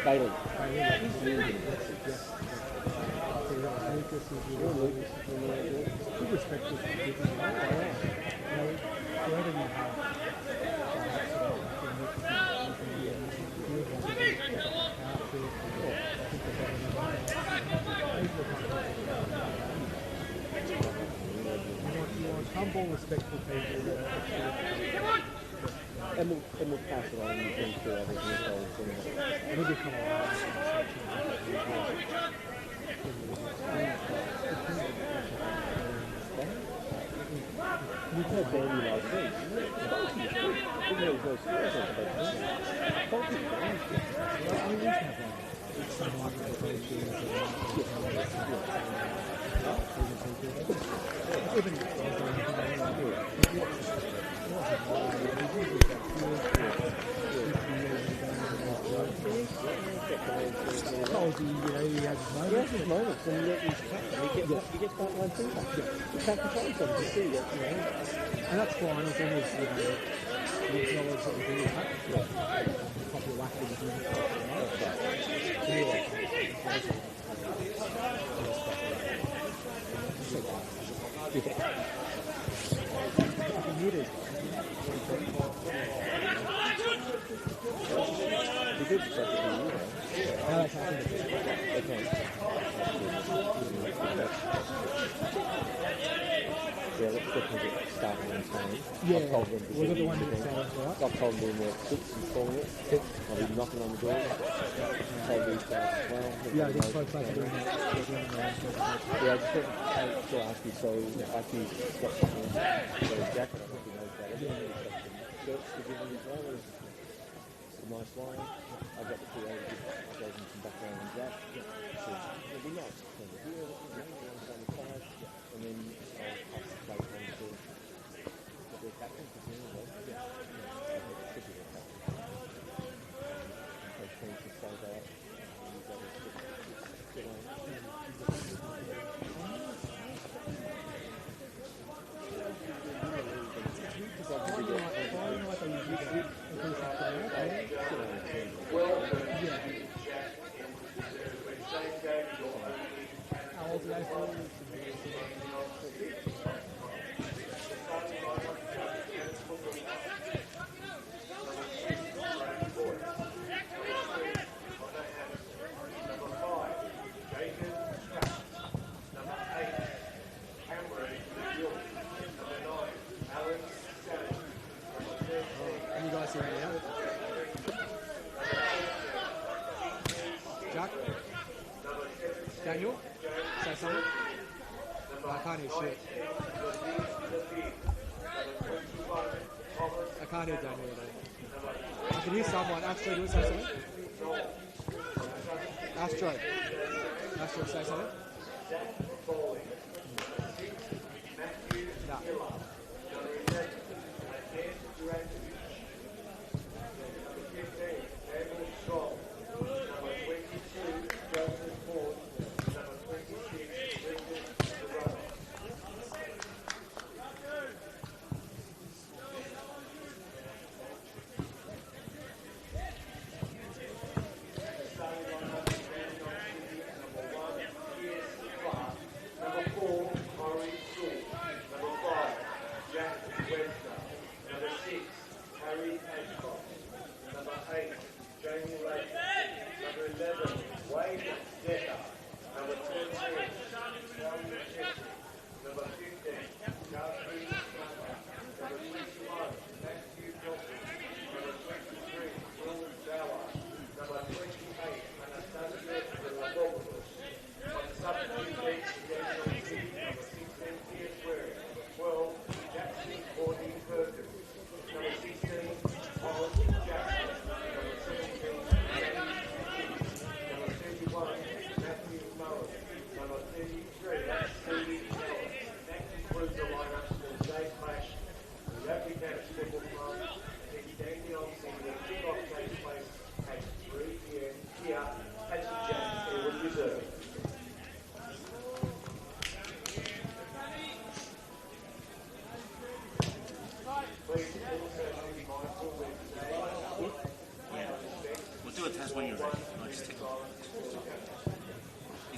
Bailey. Good respect to people. Humble, respectful people. And we'll pass it on and think through everything else. And we become you had Dandy last week. Moments and yet he gets that one thing back. You can't control yourself to see that, and that's fine as long as you acknowledge that you do that. Probably lack of the Yeah, let's definitely get started on time. Yeah, I've told them to was it the one that sounds right? I've told them they're 6 and calling it. I'll be knocking on the door. Told these guys as well. Yeah, I think folks like doing that. Yeah, I just want to ask you, so Aki's got something, got a jacket, I think he knows that. Shirts to give him as well. It's a nice line. I got the 2 over, I gave him some background on that. So it'll be nice. Here, and then I'll pass the plate on to the captain, presumably. Yeah. Should be the captain. So keen to say that. You've got to sit on. Jack? Daniel? Say something? I can't hear shit. I can't hear Daniel though. I can hear someone. Astro, do you want to say something? Astro, say something? No.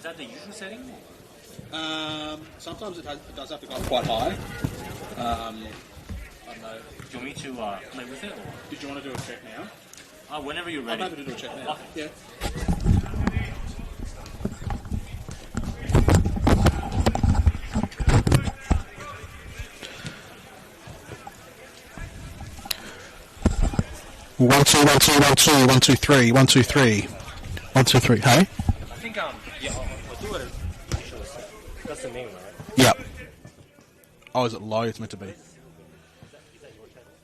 that the usual setting? Sometimes it does have to go up quite high. I don't know. Do you want me to play with it? Or? Did you want to do a check now? Whenever you're I'm ready. happy to do a check now. Yeah. One two one two one two 123 123 123. Hey. I think yeah, I'll do it as usual set. That's the name, right? Yep. Oh, is it low? It's meant to be.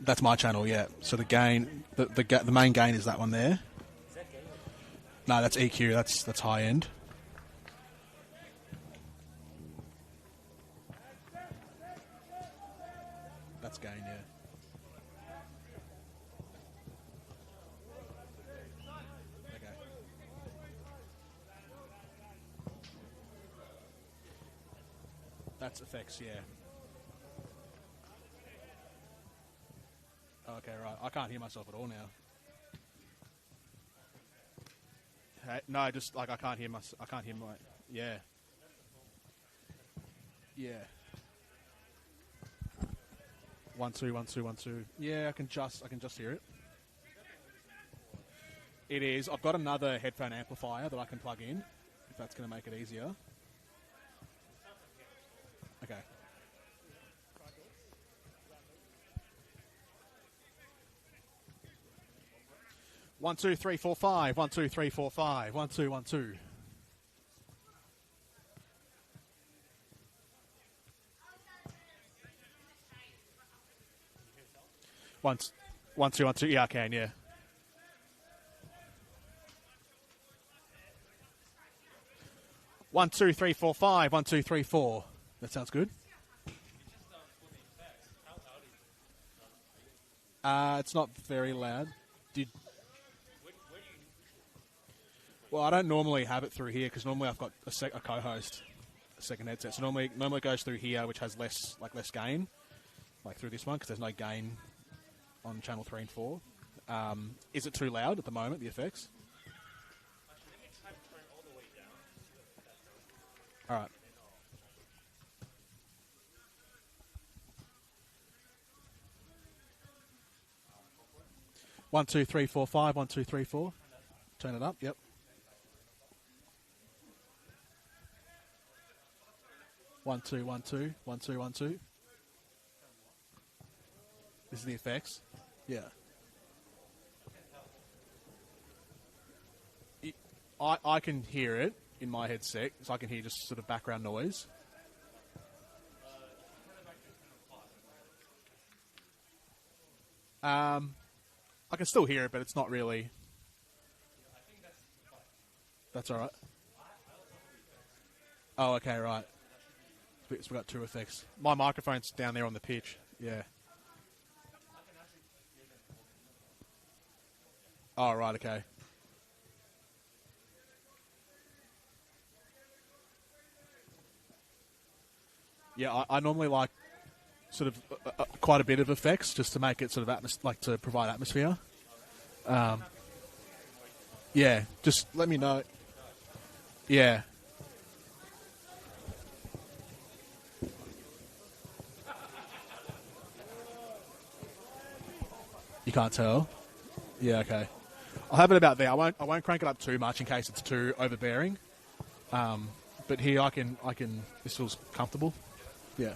That's my channel, yeah. So the gain, the main gain is that one there. No, that's EQ. That's high end. That's gain, yeah. Okay. That's effects, yeah. Okay, right. I can't hear myself at all now. Hey, no, just like I can't hear my. Yeah. Yeah. 1 2 1 2 1 2. Yeah, I can just hear it. It is. I've got another headphone amplifier that I can plug in, if that's going to make it easier. Okay. 1 2 3 4 5 1 2 3 4 5 1 2 1 2. 1 2 1 2. Yeah, I can. Yeah. 1 2 3 4 5 1 2 3 4. That sounds good. It's not very loud. Well, I don't normally have it through here because normally I've got a co-host, a second headset. So normally it goes through here, which has less gain, like through this one because there's no gain on channel 3 and 4. Is it too loud at the moment? The effects. All right. One, two, three, four, five. 1 2 3 4. Turn it up. Yep. 1 2 1 2 1 2 1 2. This is the effects. Yeah. I can hear it in my headset, so I can hear just sort of background noise. I can still hear it, but it's not really. That's all right. Oh, okay, right. So we've got two effects. My microphone's down there on the pitch. Yeah. Oh, right, okay. Yeah, I normally like sort of quite a bit of effects just to make it sort of to provide atmosphere. Yeah, just let me know. Yeah. You can't tell? Yeah, okay. I'll have it about there. I won't crank it up too much in case it's too overbearing. But here I can this feels comfortable. Yeah.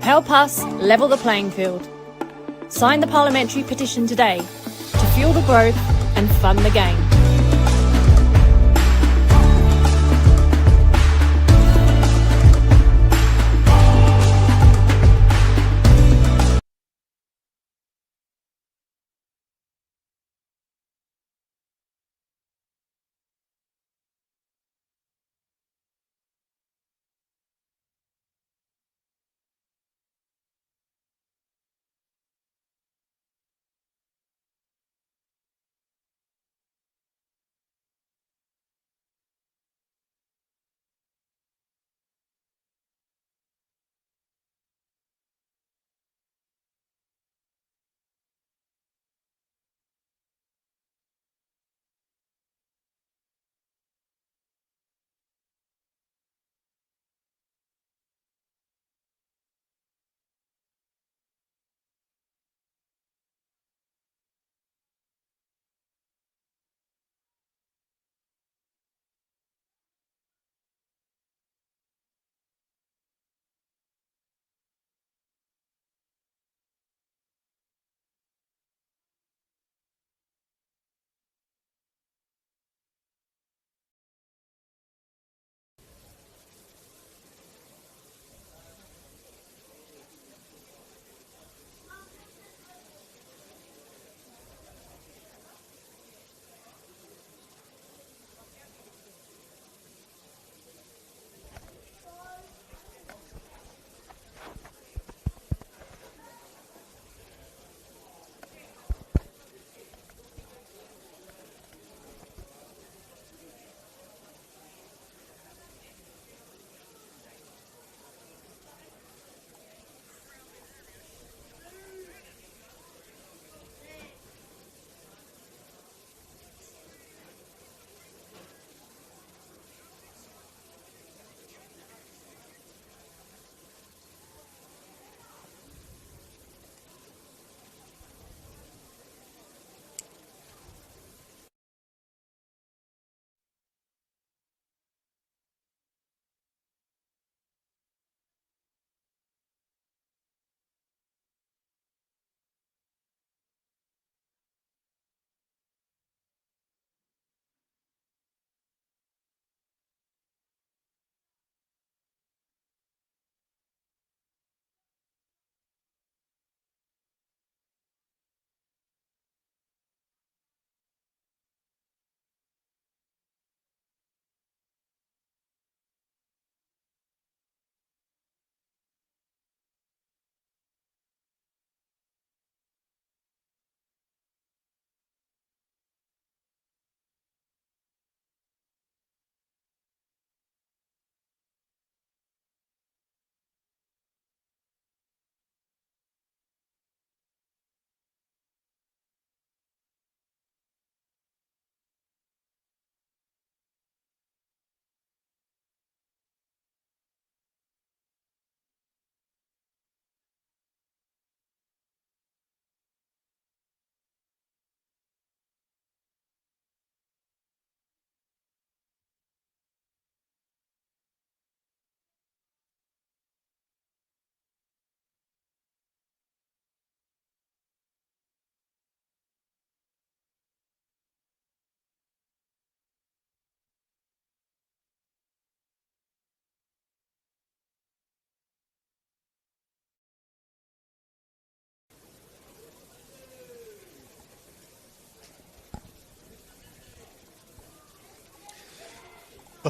Help us level the playing field. Sign the parliamentary petition today to fuel the growth and fund the game.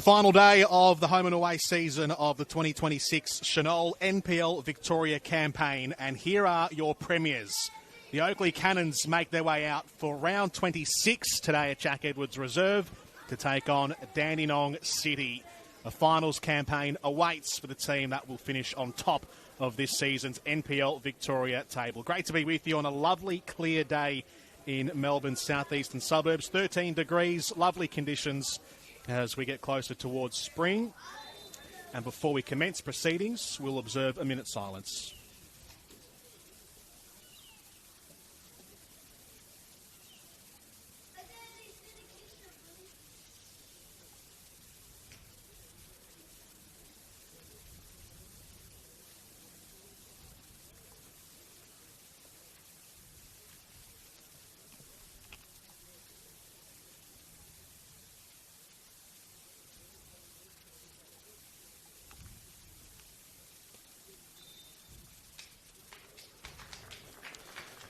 The final day of the home and away season of the 2026 Senol NPL Victoria campaign, and here are your premiers. The Oakleigh Cannons make their way out for round 26 today at Jack Edwards Reserve to take on Dandenong City. A finals campaign awaits for the team that will finish on top of this season's NPL Victoria table. Great to be with you on a lovely, clear day in Melbourne's southeastern suburbs. 13 degrees, lovely conditions as we get closer towards spring. And before we commence proceedings, we'll observe a minute's silence.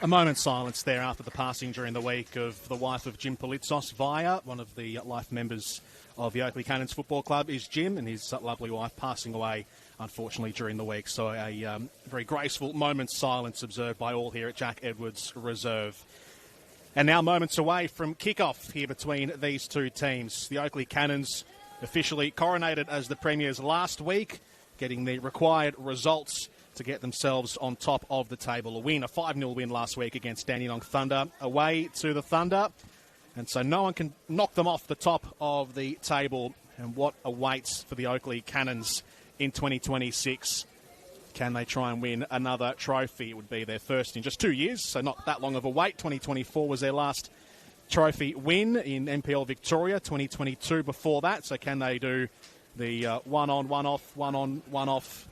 A moment's silence there after the passing during the week of the wife of Jim Politsos, Via, one of the life members of the Oakleigh Cannons Football Club, is Jim, and his lovely wife passing away, unfortunately, during the week. So a very graceful moment's silence observed by all here at Jack Edwards Reserve. And now moments away from kick-off here between these two teams. The Oakleigh Cannons officially coronated as the premiers last week, getting the required results to get themselves on top of the table. A 5-0 win last week against Dandenong Thunder, away to the Thunder. And so no one can knock them off the top of the table. And what awaits for the Oakleigh Cannons in 2026? Can they try and win another trophy? It would be their first in just 2 years, so not that long of a wait. 2024 was their last trophy win in NPL Victoria. 2022 before that. So can they do the one-on, one-off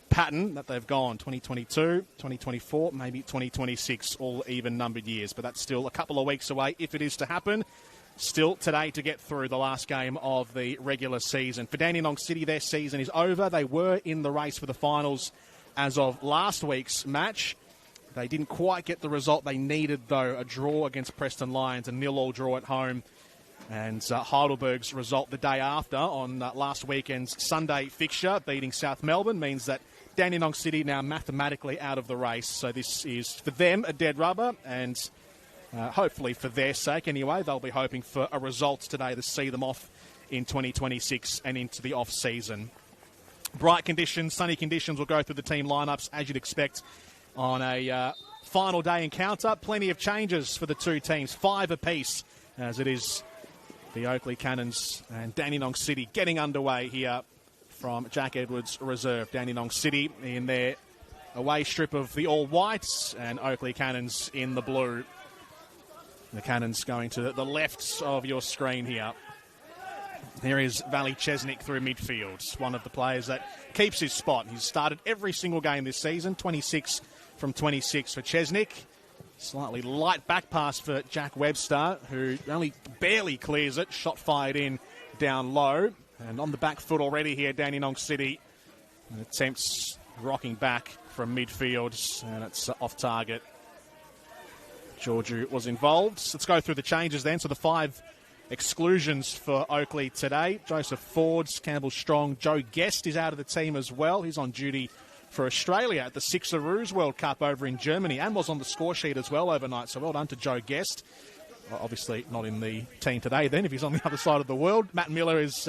pattern that they've gone 2022, 2024, maybe 2026, all even-numbered years. But that's still a couple of weeks away if it is to happen. Still today to get through the last game of the regular season. For Dandenong City, their season is over. They were in the race for the finals as of last week's match. They didn't quite get the result they needed, though. A draw against Preston Lions, a 0-0 draw at home. And Heidelberg's result the day after on last weekend's Sunday fixture, beating South Melbourne, means that Dandenong City now mathematically out of the race. So this is, for them, a dead rubber, and hopefully for their sake anyway, they'll be hoping for a result today to see them off in 2026 and into the off-season. Bright conditions, sunny conditions will go through the team lineups, as you'd expect on a final day encounter. Plenty of changes for the two teams, 5 apiece, as it is the Oakleigh Cannons and Dandenong City getting underway here from Jack Edwards Reserve. Dandenong City in their away strip of the all-whites and Oakleigh Cannons in the blue. The Cannons going to the left of your screen here. Here is Valley Chesnick through midfield, one of the players that keeps his spot. He's started every single game this season, 26 from 26 for Chesnick. Slightly light back pass for Jack Webster, who only barely clears it. Shot fired in down low. And on the back foot already here, Dandenong City. And attempts rocking back from midfield, and it's off target. Georgiou was involved. Let's go through the changes then. So the 5 exclusions for Oakleigh today. Joseph Fords, Campbell Strong, Joe Guest is out of the team as well. He's on duty for Australia at the Sixeroos World Cup over in Germany and was on the score sheet as well overnight. So well done to Joe Guest. Well, obviously not in the team today then if he's on the other side of the world. Matt Miller is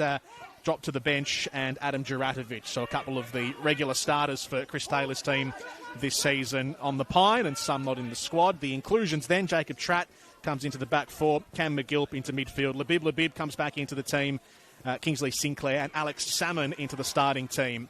dropped to the bench and Adam Juratovic. So a couple of the regular starters for Chris Taylor's team this season on the pine and some not in the squad. The inclusions then, Jacob Tratt comes into the back 4, Cam McGilp into midfield, Labib comes back into the team, Kingsley Sinclair and Alex Salmon into the starting team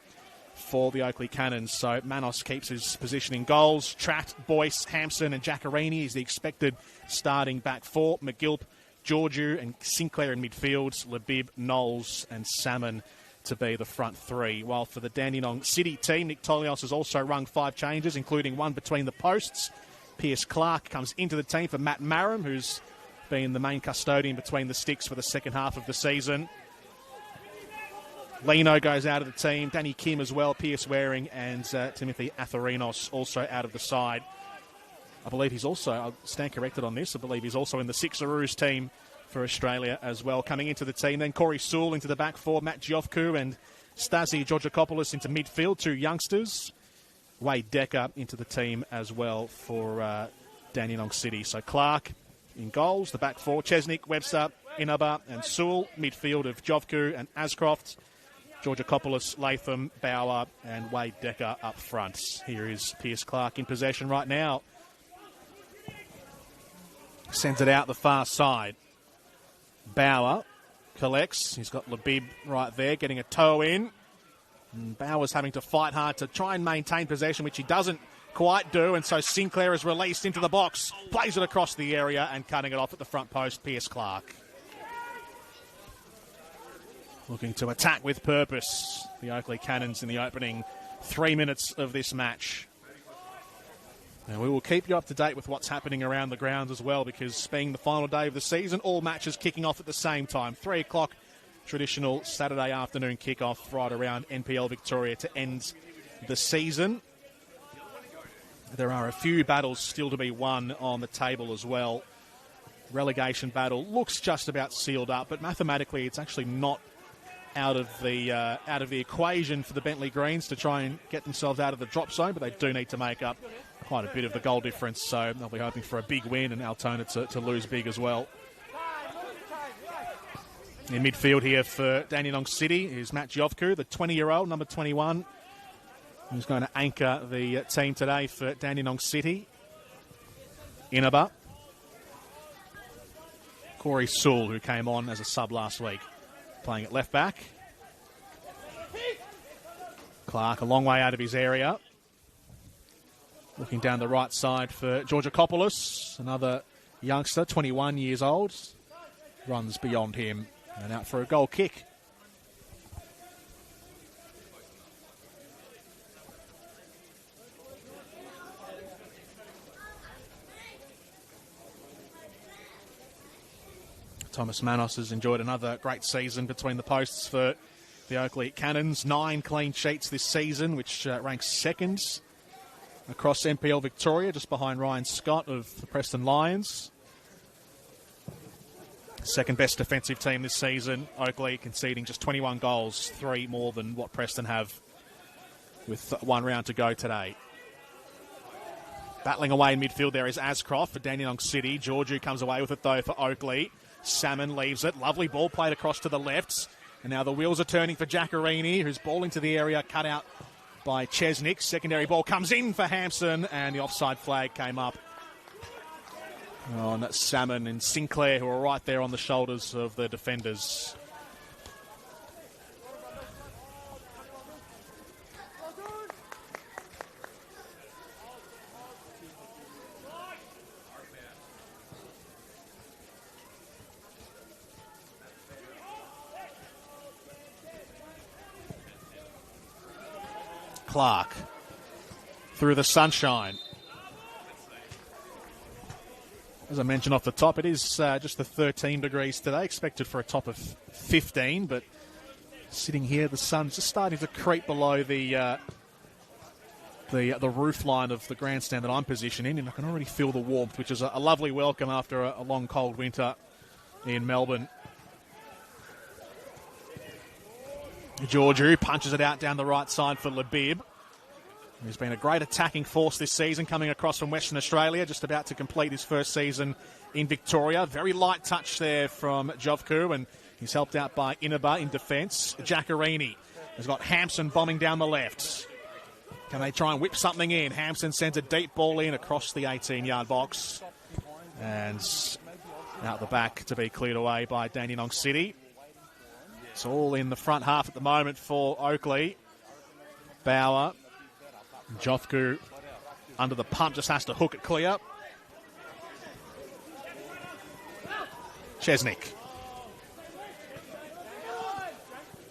for the Oakleigh Cannons. So Manos keeps his position in goals. Tratt, Boyce, Hampson and Jaccarini is the expected starting back 4. McGilp, Georgiou and Sinclair in midfield. Labib, Knowles and Salmon to be the front 3. While for the Dandenong City team, Nick Tolios has also rung 5 changes, including one between the posts. Pierce Clark comes into the team for Matt Maram, who's been the main custodian between the sticks for the second half of the season. Lino goes out of the team. Danny Kim as well. Pierce Waring and Timothy Atharinos also out of the side. I believe he's also, I'll stand corrected on this, I believe he's also in the Sixeroos team for Australia as well. Coming into the team, then Corey Sewell into the back 4, Matt Giofku and Stasi Georgakopoulos into midfield, 2 youngsters. Wade Decker into the team as well for Dandenong City. So Clark in goals, the back 4, Chesnick, Webster, Inaba and Sewell. Midfield of Giofku and Ascroft. Georgakopoulos, Latham, Bauer and Wade Decker up front. Here is Pierce Clark in possession right now. Sends it out the far side. Bauer collects. He's got Labib right there, getting a toe in. And Bauer's having to fight hard to try and maintain possession, which he doesn't quite do. And so Sinclair is released into the box, plays it across the area and cutting it off at the front post, Pierce Clark. Looking to attack with purpose, the Oakleigh Cannons in the opening 3 minutes of this match. And we will keep you up to date with what's happening around the grounds as well, because being the final day of the season, all matches kicking off at the same time. 3 o'clock, traditional Saturday afternoon kickoff right around NPL Victoria to end the season. There are a few battles still to be won on the table as well. Relegation battle looks just about sealed up, but mathematically it's actually not out of the equation for the Bentley Greens to try and get themselves out of the drop zone, but they do need to make up quite a bit of the goal difference, so they'll be hoping for a big win and Altona to lose big as well. In midfield here for Dandenong City is Matt Jovku, the 20-year-old, number 21, who's going to anchor the team today for Dandenong City. Inaba. Corey Sewell, who came on as a sub last week, playing at left back. Clark a long way out of his area. Looking down the right side for Georgakopoulos, another youngster, 21 years old. Runs beyond him and out for a goal kick. Thomas Manos has enjoyed another great season between the posts for the Oakleigh Cannons. 9 clean sheets this season, which ranks second across NPL Victoria, just behind Ryan Scott of the Preston Lions. Second best defensive team this season. Oakleigh conceding just 21 goals, 3 more than what Preston have, with 1 round to go today. Battling away in midfield there is Ascroft for Dandenong City. Georgiou comes away with it though for Oakleigh. Salmon leaves it. Lovely ball played across to the left. And now the wheels are turning for Giacarini, who's ball into the area, cut out by Chesnick. Secondary ball comes in for Hampson, and the offside flag came up on Salmon and Sinclair, who are right there on the shoulders of the defenders. Clark through the sunshine. As I mentioned off the top, it is just the 13 degrees today, expected for a top of 15, but sitting here, the sun's just starting to creep below the roof line of the grandstand that I'm positioned in, and I can already feel the warmth, which is a lovely welcome after a long, cold winter in Melbourne. Georgiou punches it out down the right side for Labib. He's been a great attacking force this season, coming across from Western Australia, just about to complete his first season in Victoria. Very light touch there from Jovku, and he's helped out by Inaba in defence. Giacarini has got Hampson bombing down the left. Can they try and whip something in? Hampson sends a deep ball in across the 18-yard box. And out the back to be cleared away by Dandenong City. It's all in the front half at the moment for Oakleigh. Bauer, Jovku under the pump, just has to hook it clear. Chesnick.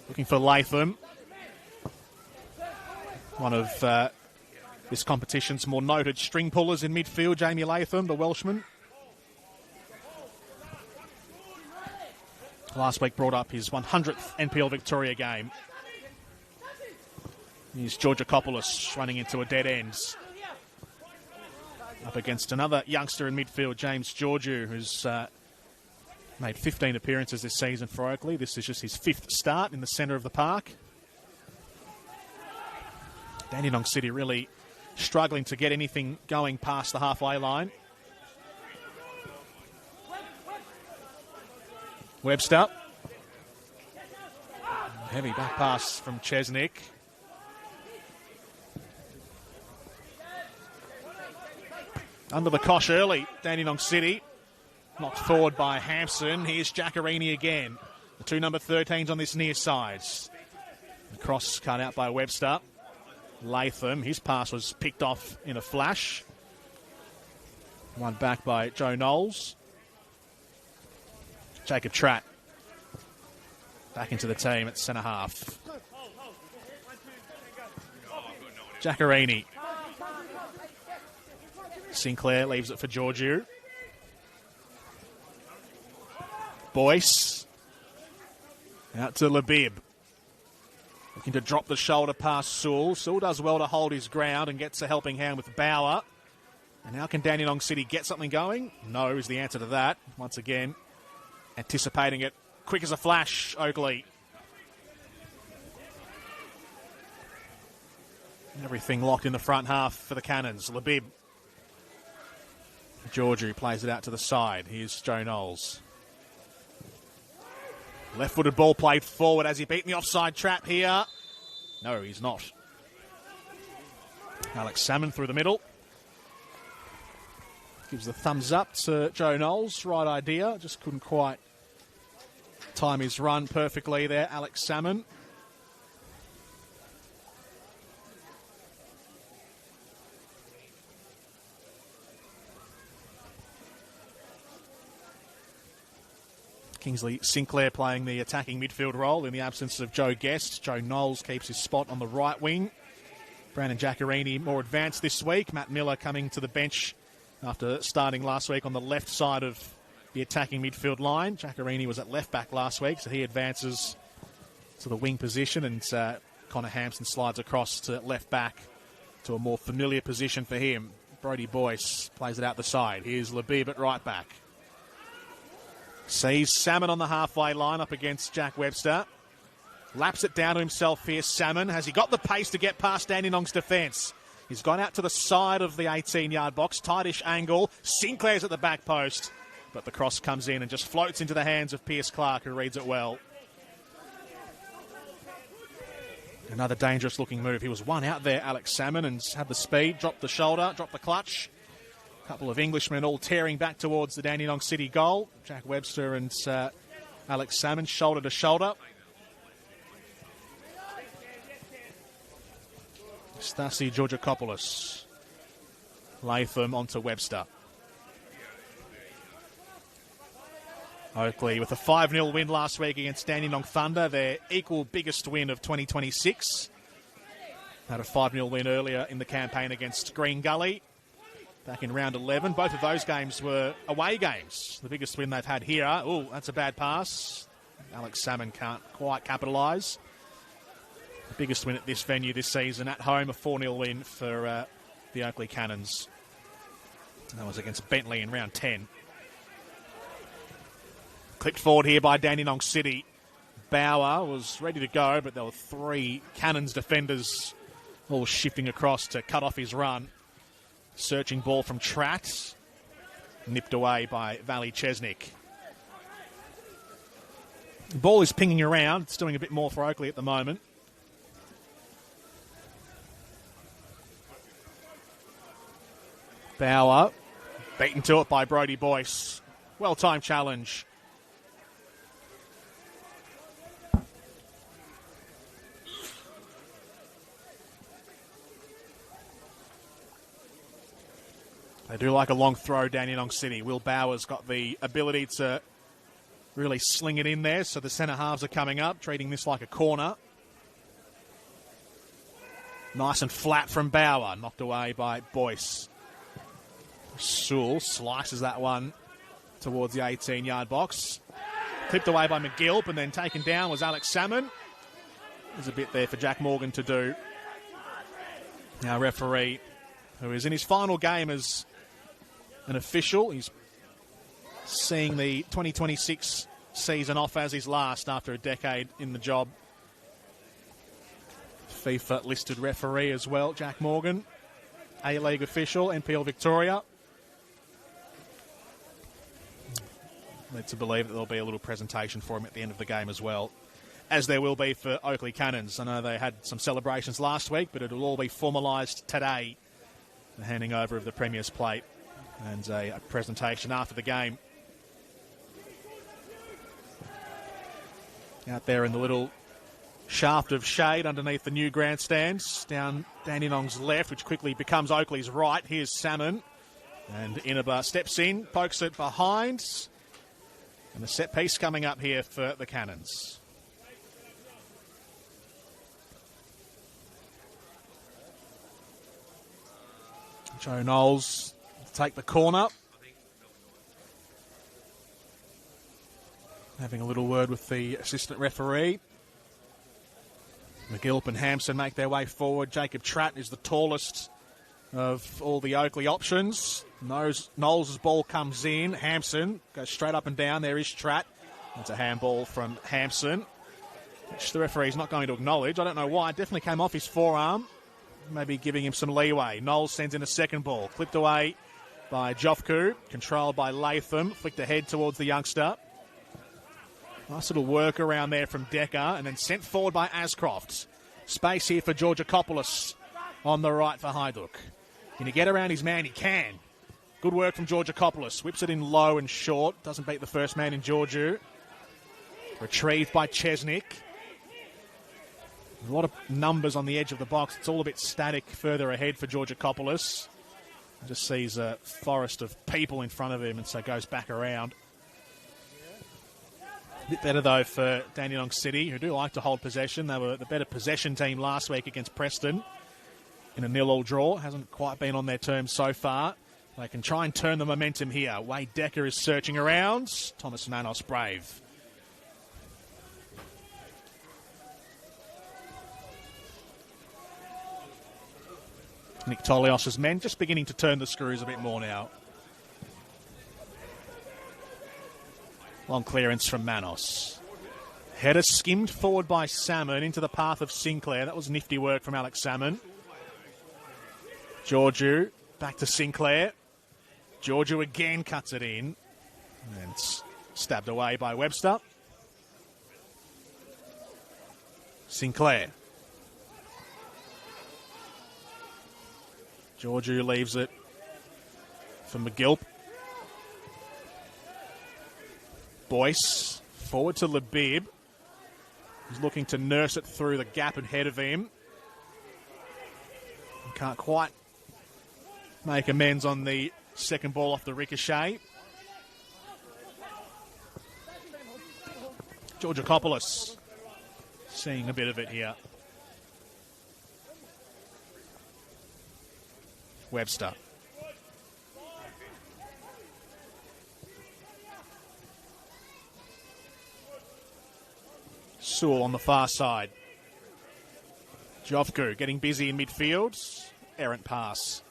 Looking for Latham. One of this competition's more noted string pullers in midfield, Jamie Latham, the Welshman. Last week brought up his 100th NPL Victoria game. Here's Georgakopoulos running into a dead end. Up against another youngster in midfield, James Georgiou, who's made 15 appearances this season for Oakleigh. This is just his 5th start in the centre of the park. Dandenong City really struggling to get anything going past the halfway line. Webster. Heavy back pass from Chesnick. Under the cosh early, Dandenong City. Knocked forward by Hampson. Here's Giacarini again. The 2 number 13s on this near side. The cross cut out by Webster. Latham, his pass was picked off in a flash. One back by Joe Knowles. Jacob Tratt back into the team at centre half. Giacarini. Sinclair leaves it for Georgiou. Boyce. Out to Labib. Looking to drop the shoulder past Sewell. Sewell does well to hold his ground and gets a helping hand with Bauer. And now can Dandenong City get something going? No is the answer to that. Once again, anticipating it. Quick as a flash, Oakleigh. Everything locked in the front half for the Cannons. Labib. Georgiou plays it out to the side. Here's Joe Knowles. Left-footed ball played forward. Has he beaten the offside trap here? No, he's not. Alex Salmon through the middle. Gives the thumbs up to Joe Knowles. Right idea. Just couldn't quite time his run perfectly there, Alex Salmon. Kingsley Sinclair playing the attacking midfield role in the absence of Joe Guest. Joe Knowles keeps his spot on the right wing. Brandon Giaccherini more advanced this week. Matt Miller coming to the bench after starting last week on the left side of the attacking midfield line. Giaccherini was at left back last week, so he advances to the wing position, and Connor Hampson slides across to left back to a more familiar position for him. Brodie Boyce plays it out the side. Here's Labib at right back. Sees Salmon on the halfway line up against Jack Webster. Laps it down to himself here, Salmon. Has he got the pace to get past Dandenong's defence? He's gone out to the side of the 18-yard box. Tightish angle. Sinclair's at the back post. But the cross comes in and just floats into the hands of Pierce Clark, who reads it well. Another dangerous-looking move. He was one out there, Alex Salmon, and had the speed, dropped the shoulder, dropped the clutch. A couple of Englishmen all tearing back towards the Dandenong City goal. Jack Webster and Alex Salmon shoulder to shoulder. Stasi Georgakopoulos. Latham onto Webster. Oakleigh with a 5-0 win last week against Dandenong Thunder, their equal biggest win of 2026. Had a 5-0 win earlier in the campaign against Green Gully back in round 11. Both of those games were away games. The biggest win they've had here. Oh, that's a bad pass. Alex Salmon can't quite capitalise. The biggest win at this venue this season at home, a 4-0 win for the Oakleigh Cannons. That was against Bentley in round 10. Clipped forward here by Dandenong City. Bauer was ready to go, but there were 3 Cannons defenders all shifting across to cut off his run. Searching ball from Tratt. Nipped away by Valley Chesnick. The ball is pinging around. It's doing a bit more for Oakleigh at the moment. Bauer. Beaten to it by Brodie Boyce. Well-timed challenge. They do like a long throw, Dandenong City. Will Bauer's got the ability to really sling it in there, so the centre halves are coming up, treating this like a corner. Nice and flat from Bauer, knocked away by Boyce. Sewell slices that one towards the 18-yard box. Clipped away by McGill, and then taken down was Alex Salmon. There's a bit there for Jack Morgan to do. Now referee, who is in his final game as an official. He's seeing the 2026 season off as his last after a decade in the job. FIFA listed referee as well, Jack Morgan. A-League official, NPL Victoria. Led to believe that there'll be a little presentation for him at the end of the game as well, as there will be for Oakleigh Cannons. I know they had some celebrations last week, but it'll all be formalised today. The handing over of the Premier's plate and a presentation after the game. Out there in the little shaft of shade underneath the new grandstands, down Dandenong's left, which quickly becomes Oakleigh's right. Here's Salmon, and Inaba steps in, pokes it behind, and the set piece coming up here for the Cannons. Joe Knowles take the corner. Having a little word with the assistant referee. McGilp and Hampson make their way forward. Jacob Tratt is the tallest of all the Oakleigh options. Knowles' ball comes in. Hampson goes straight up and down. There is Tratt. That's a handball from Hampson, which the referee's not going to acknowledge. I don't know why. It definitely came off his forearm, maybe giving him some leeway. Knowles sends in a second ball. Clipped away by Jofku, controlled by Latham. Flicked ahead towards the youngster. Nice little work around there from Decker, and then sent forward by Ascroft. Space here for Georgakopoulos on the right for Hajduk. Can he get around his man? He can. Good work from Georgakopoulos. Whips it in low and short. Doesn't beat the first man in Georgiou. Retrieved by Chesnick. A lot of numbers on the edge of the box. It's all a bit static further ahead for Georgakopoulos. Just sees a forest of people in front of him, and so goes back around. A bit better, though, for Dandenong City, who do like to hold possession. They were the better possession team last week against Preston in a 0-0 draw. Hasn't quite been on their terms so far. They can try and turn the momentum here. Wade Decker is searching around. Thomas Manos brave. Nick Tolios' men just beginning to turn the screws a bit more now. Long clearance from Manos. Header skimmed forward by Salmon into the path of Sinclair. That was nifty work from Alex Salmon. Georgiou back to Sinclair. Georgiou again cuts it in. And it's stabbed away by Webster. Sinclair. Georgiou leaves it for McGilp. Boyce forward to Labib. He's looking to nurse it through the gap ahead of him. Can't quite make amends on the second ball off the ricochet. Georgakopoulos seeing a bit of it here. Webster. Sewell on the far side. Jofku getting busy in midfield. Errant pass.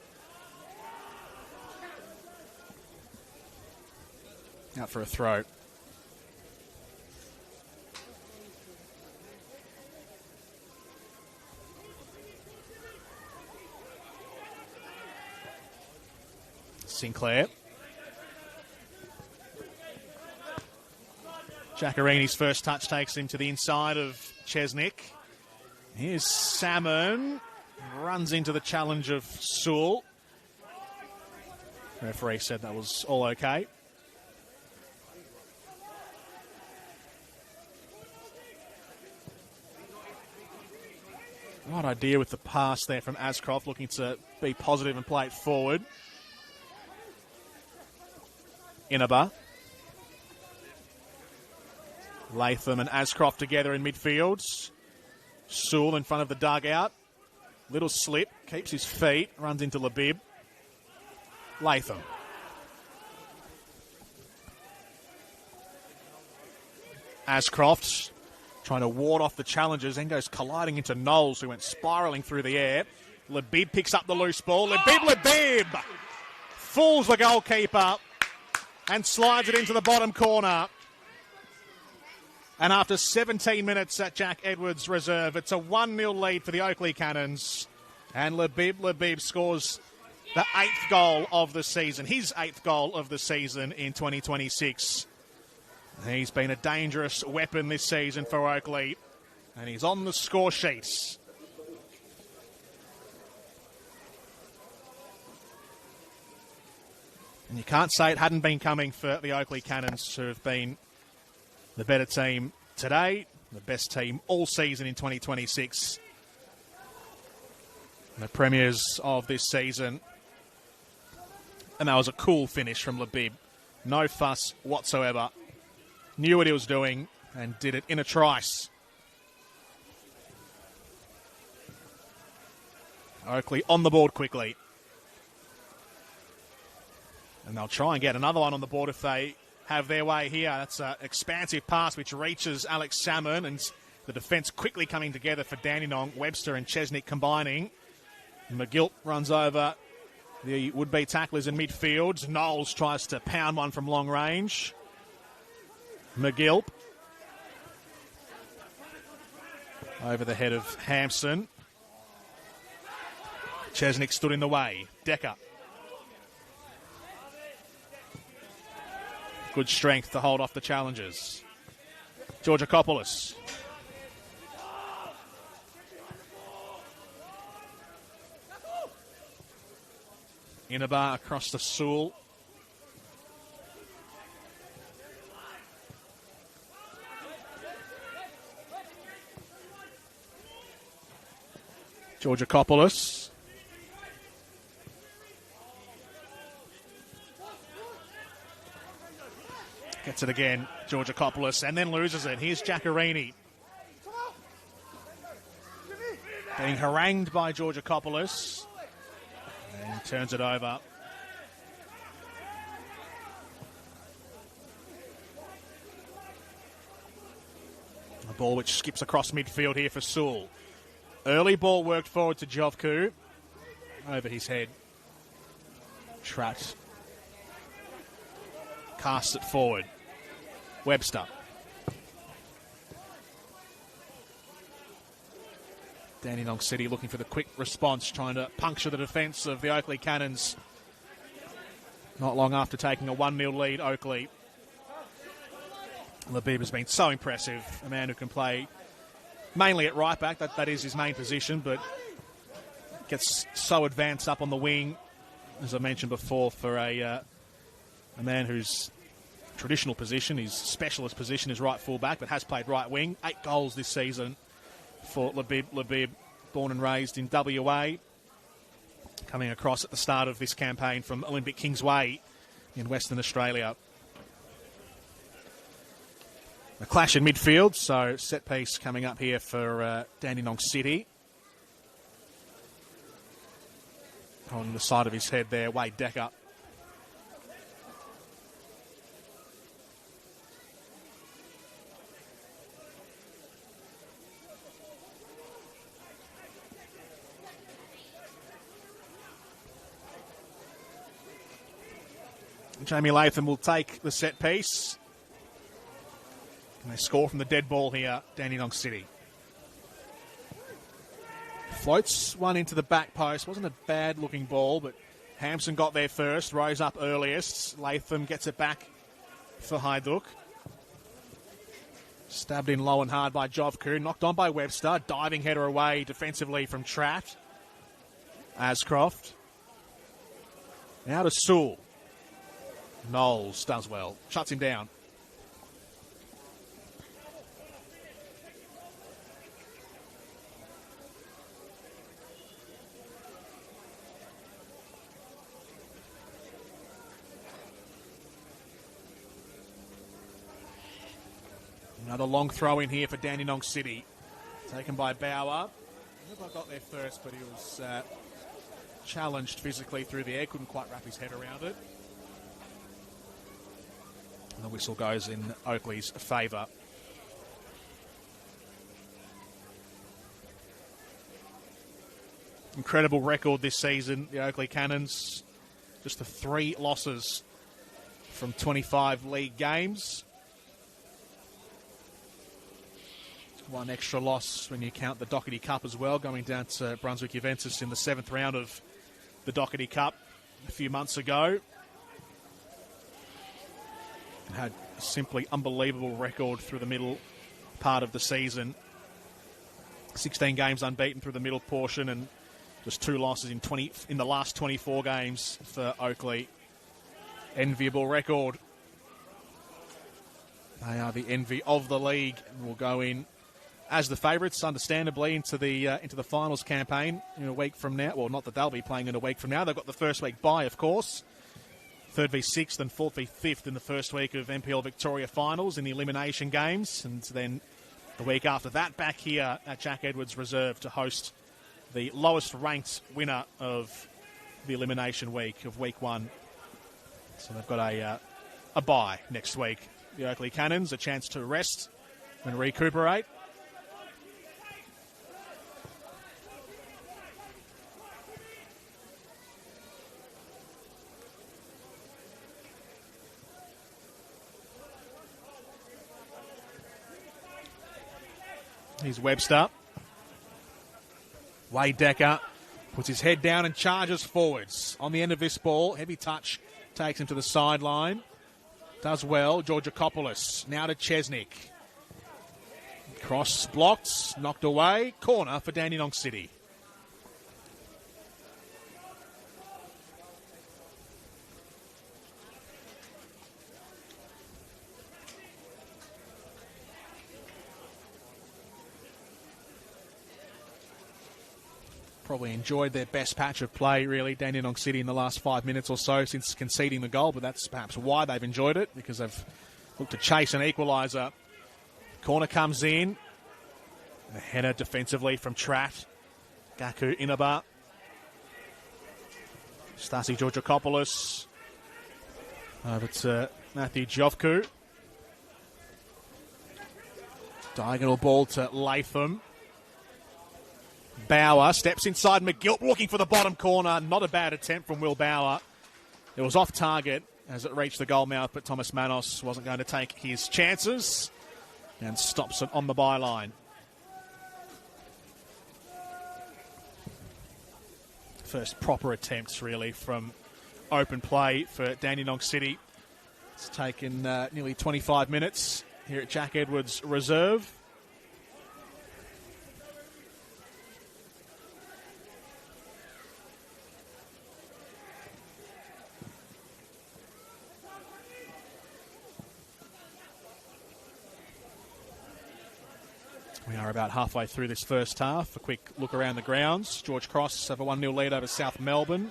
Out for a throw. Sinclair. Giaccarini's first touch takes him to the inside of Chesnick. Here's Salmon. Runs into the challenge of Sewell. Referee said that was all okay. Right idea with the pass there from Ascroft, looking to be positive and play it forward. Inaba. Latham and Ascroft together in midfield. Sewell in front of the dugout. Little slip, keeps his feet, runs into Labib. Latham. Ascroft trying to ward off the challengers, then goes colliding into Knowles, who went spiralling through the air. Labib picks up the loose ball. Labib fools the goalkeeper and slides it into the bottom corner. And after 17 minutes at Jack Edwards Reserve, it's a 1-0 lead for the Oakleigh Cannons. And Labib scores the 8th goal of the season, his 8th goal of the season in 2026. He's been a dangerous weapon this season for Oakleigh, and he's on the score sheets. And you can't say it hadn't been coming for the Oakleigh Cannons, who have been the better team today, the best team all season in 2026. The premiers of this season. And that was a cool finish from Labib. No fuss whatsoever. Knew what he was doing and did it in a trice. Oakleigh on the board quickly. And they'll try and get another one on the board if they have their way here. That's an expansive pass which reaches Alex Salmon, and the defence quickly coming together for Dandenong. Webster and Chesnick combining. McGilt runs over the would-be tacklers in midfield. Knowles tries to pound one from long range. McGilp over the head of Hampson. Chesnick stood in the way. Decker. Good strength to hold off the challengers. Georgakopoulos. Inabar across the Sewell. Georgakopoulos. Gets it again, Georgakopoulos, and then loses it. Here's Giacarini. Being harangued by Georgakopoulos. And turns it over. A ball which skips across midfield here for Sewell. Early ball worked forward to Jovku. Over his head. Trapped. Casts it forward. Webster. Dandenong City looking for the quick response, trying to puncture the defence of the Oakleigh Cannons. Not long after taking a 1-0 lead, Oakleigh. Labib has been so impressive. A man who can play mainly at right back, that is his main position, but gets so advanced up on the wing, as I mentioned before, for a man whose traditional position, his specialist position is right full-back, but has played right wing. 8 goals this season for Labib, born and raised in WA, coming across at the start of this campaign from Olympic Kingsway in Western Australia. A clash in midfield, so set piece coming up here for Dandenong City. On the side of his head there, Wade Decker. Jamie Latham will take the set piece. And they score from the dead ball here, Dandenong City. Floats one into the back post. Wasn't a bad-looking ball, but Hampson got there first, rose up earliest. Latham gets it back for Hajduk. Stabbed in low and hard by Jovku. Knocked on by Webster. Diving header away defensively from Trapp. Ascroft. Now to Sewell. Knowles does well. Shuts him down. Another long throw in here for Dandenong City. Taken by Bauer. I got there first, but he was challenged physically through the air. Couldn't quite wrap his head around it. And the whistle goes in Oakleigh's favour. Incredible record this season, the Oakleigh Cannons. Just the 3 losses from 25 league games. 1 extra loss when you count the Doherty Cup as well, going down to Brunswick Juventus in the 7th round of the Doherty Cup a few months ago. And had a simply unbelievable record through the middle part of the season. 16 games unbeaten through the middle portion and just 2 losses in the last 24 games for Oakleigh. Enviable record. They are the envy of the league and will go in as the favourites, understandably, into the finals campaign in a week from now. Well, not that they'll be playing in a week from now. They've got the first week bye, of course. 3rd v 6th and 4th v 5th in the first week of NPL Victoria finals in the elimination games. And then the week after that, back here at Jack Edwards Reserve to host the lowest ranked winner of the elimination week of week 1. So they've got a bye next week. The Oakleigh Cannons, a chance to rest and recuperate. Here's Webster. Wade Decker puts his head down and charges forwards. On the end of this ball, heavy touch takes him to the sideline. Does well. Georgakopoulos now to Chesnick. Cross blocked, knocked away. Corner for Dandenong City. Probably enjoyed their best patch of play, really, Dandenong City in the last 5 minutes or so since conceding the goal, but that's perhaps why they've enjoyed it, because they've looked to chase an equaliser. Corner comes in. A header defensively from Tratt. Gaku Inaba. Stasi Georgakopoulos. Over to Matthew Jovku. Diagonal ball to Latham. Bauer steps inside McGilt, looking for the bottom corner. Not a bad attempt from Will Bauer. It was off target as it reached the goal mouth, but Thomas Manos wasn't going to take his chances and stops it on the byline. First proper attempts, really, from open play for Dandenong City. It's taken nearly 25 minutes here at Jack Edwards Reserve. We are about halfway through this first half. A quick look around the grounds. George Cross have a 1-0 lead over South Melbourne.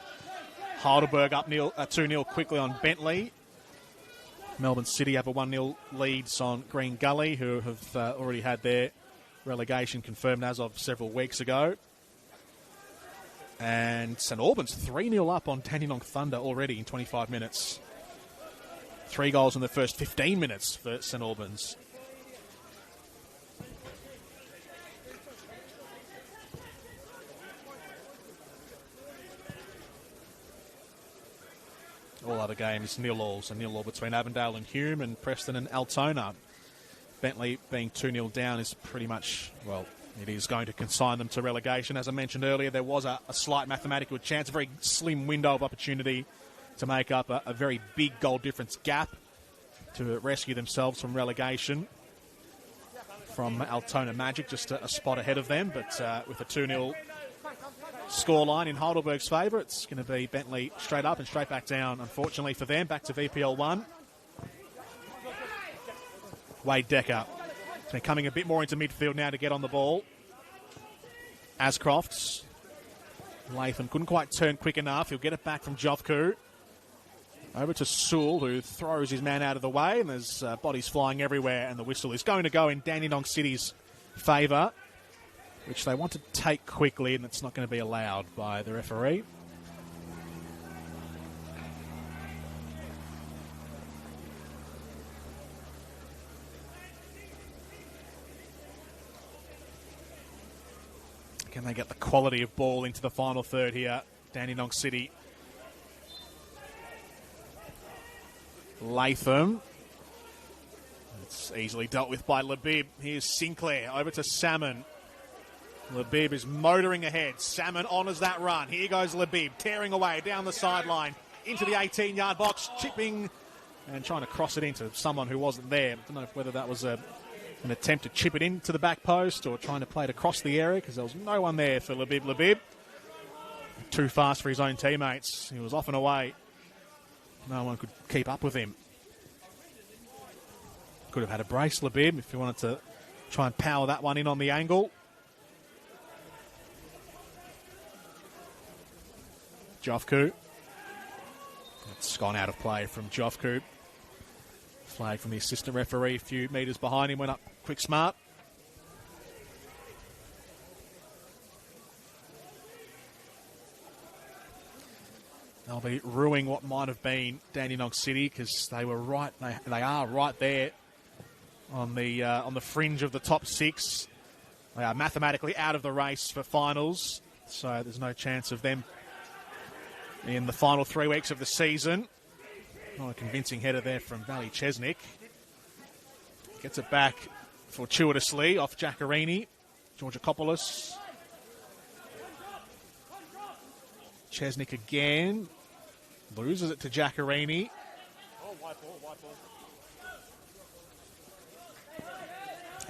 Heidelberg up 2-0 quickly on Bentley. Melbourne City have a 1-0 leads on Green Gully, who have already had their relegation confirmed as of several weeks ago. And St Albans 3-0 up on Dandenong Thunder already in 25 minutes. 3 goals in the first 15 minutes for St Albans. All other games nil-all, so nil-all between Avondale and Hume and Preston and Altona. Bentley being 2-0 down is pretty much, well, it is going to consign them to relegation. As I mentioned earlier, there was a slight mathematical chance, a very slim window of opportunity to make up a very big goal difference gap to rescue themselves from relegation from Altona Magic, just a spot ahead of them, but with a 2-0 scoreline in Heidelberg's favour, it's going to be Bentley straight up and straight back down, unfortunately for them, back to VPL 1. Wade Decker. They're coming a bit more into midfield now to get on the ball. Ascrofts. Latham couldn't quite turn quick enough. He'll get it back from Jovku. Over to Sewell, who throws his man out of the way, and there's bodies flying everywhere, and the whistle is going to go in Dandenong City's favour, which they want to take quickly, and it's not going to be allowed by the referee. Can they get the quality of ball into the final third here? Dandenong City. Latham. It's easily dealt with by Labib. Here's Sinclair over to Salmon. Labib is motoring ahead. Salmon honours that run. Here goes Labib, tearing away down the sideline into the 18-yard box, chipping and trying to cross it into someone who wasn't there. I don't know whether that was an attempt to chip it into the back post or trying to play it across the area, because there was no one there for Labib. Labib, too fast for his own teammates. He was off and away. No one could keep up with him. Could have had a brace, Labib, if he wanted to try and power that one in on the angle. Jovku. It's gone out of play from Jovku. Flag from the assistant referee a few metres behind him, went up quick smart. They'll be ruining what might have been Dandenong City, because they were right. They are right there on the fringe of the top 6. They are mathematically out of the race for finals, so there's no chance of them in the final 3 weeks of the season. Not a convincing header there from Valley Chesnick. Gets it back fortuitously off Giacorini. Georgakopoulos. Chesnick again. Loses it to Giaccherini.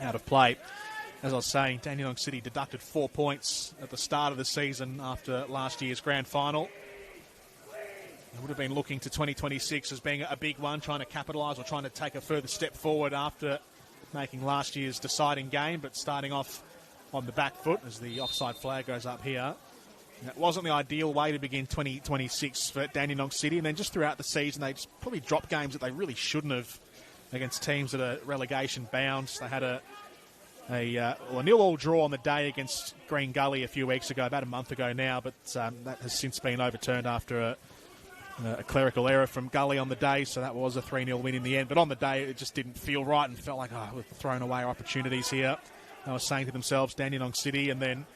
Out of play. As I was saying, Dandenong City deducted 4 points at the start of the season after last year's grand final. They would have been looking to 2026 as being a big one, trying to capitalise or trying to take a further step forward after making last year's deciding game, but starting off on the back foot as the offside flag goes up here. And it wasn't the ideal way to begin 2026 for Dandenong City, and then just throughout the season they just probably dropped games that they really shouldn't have against teams that are relegation bound. They had a 0-0 draw on the day against Green Gully a few weeks ago, about a month ago now, but that has since been overturned after a clerical error from Gully on the day, so that was a 3-0 win in the end. But on the day, it just didn't feel right and felt like, we've thrown away our opportunities here. They were saying to themselves, Dandenong City, and then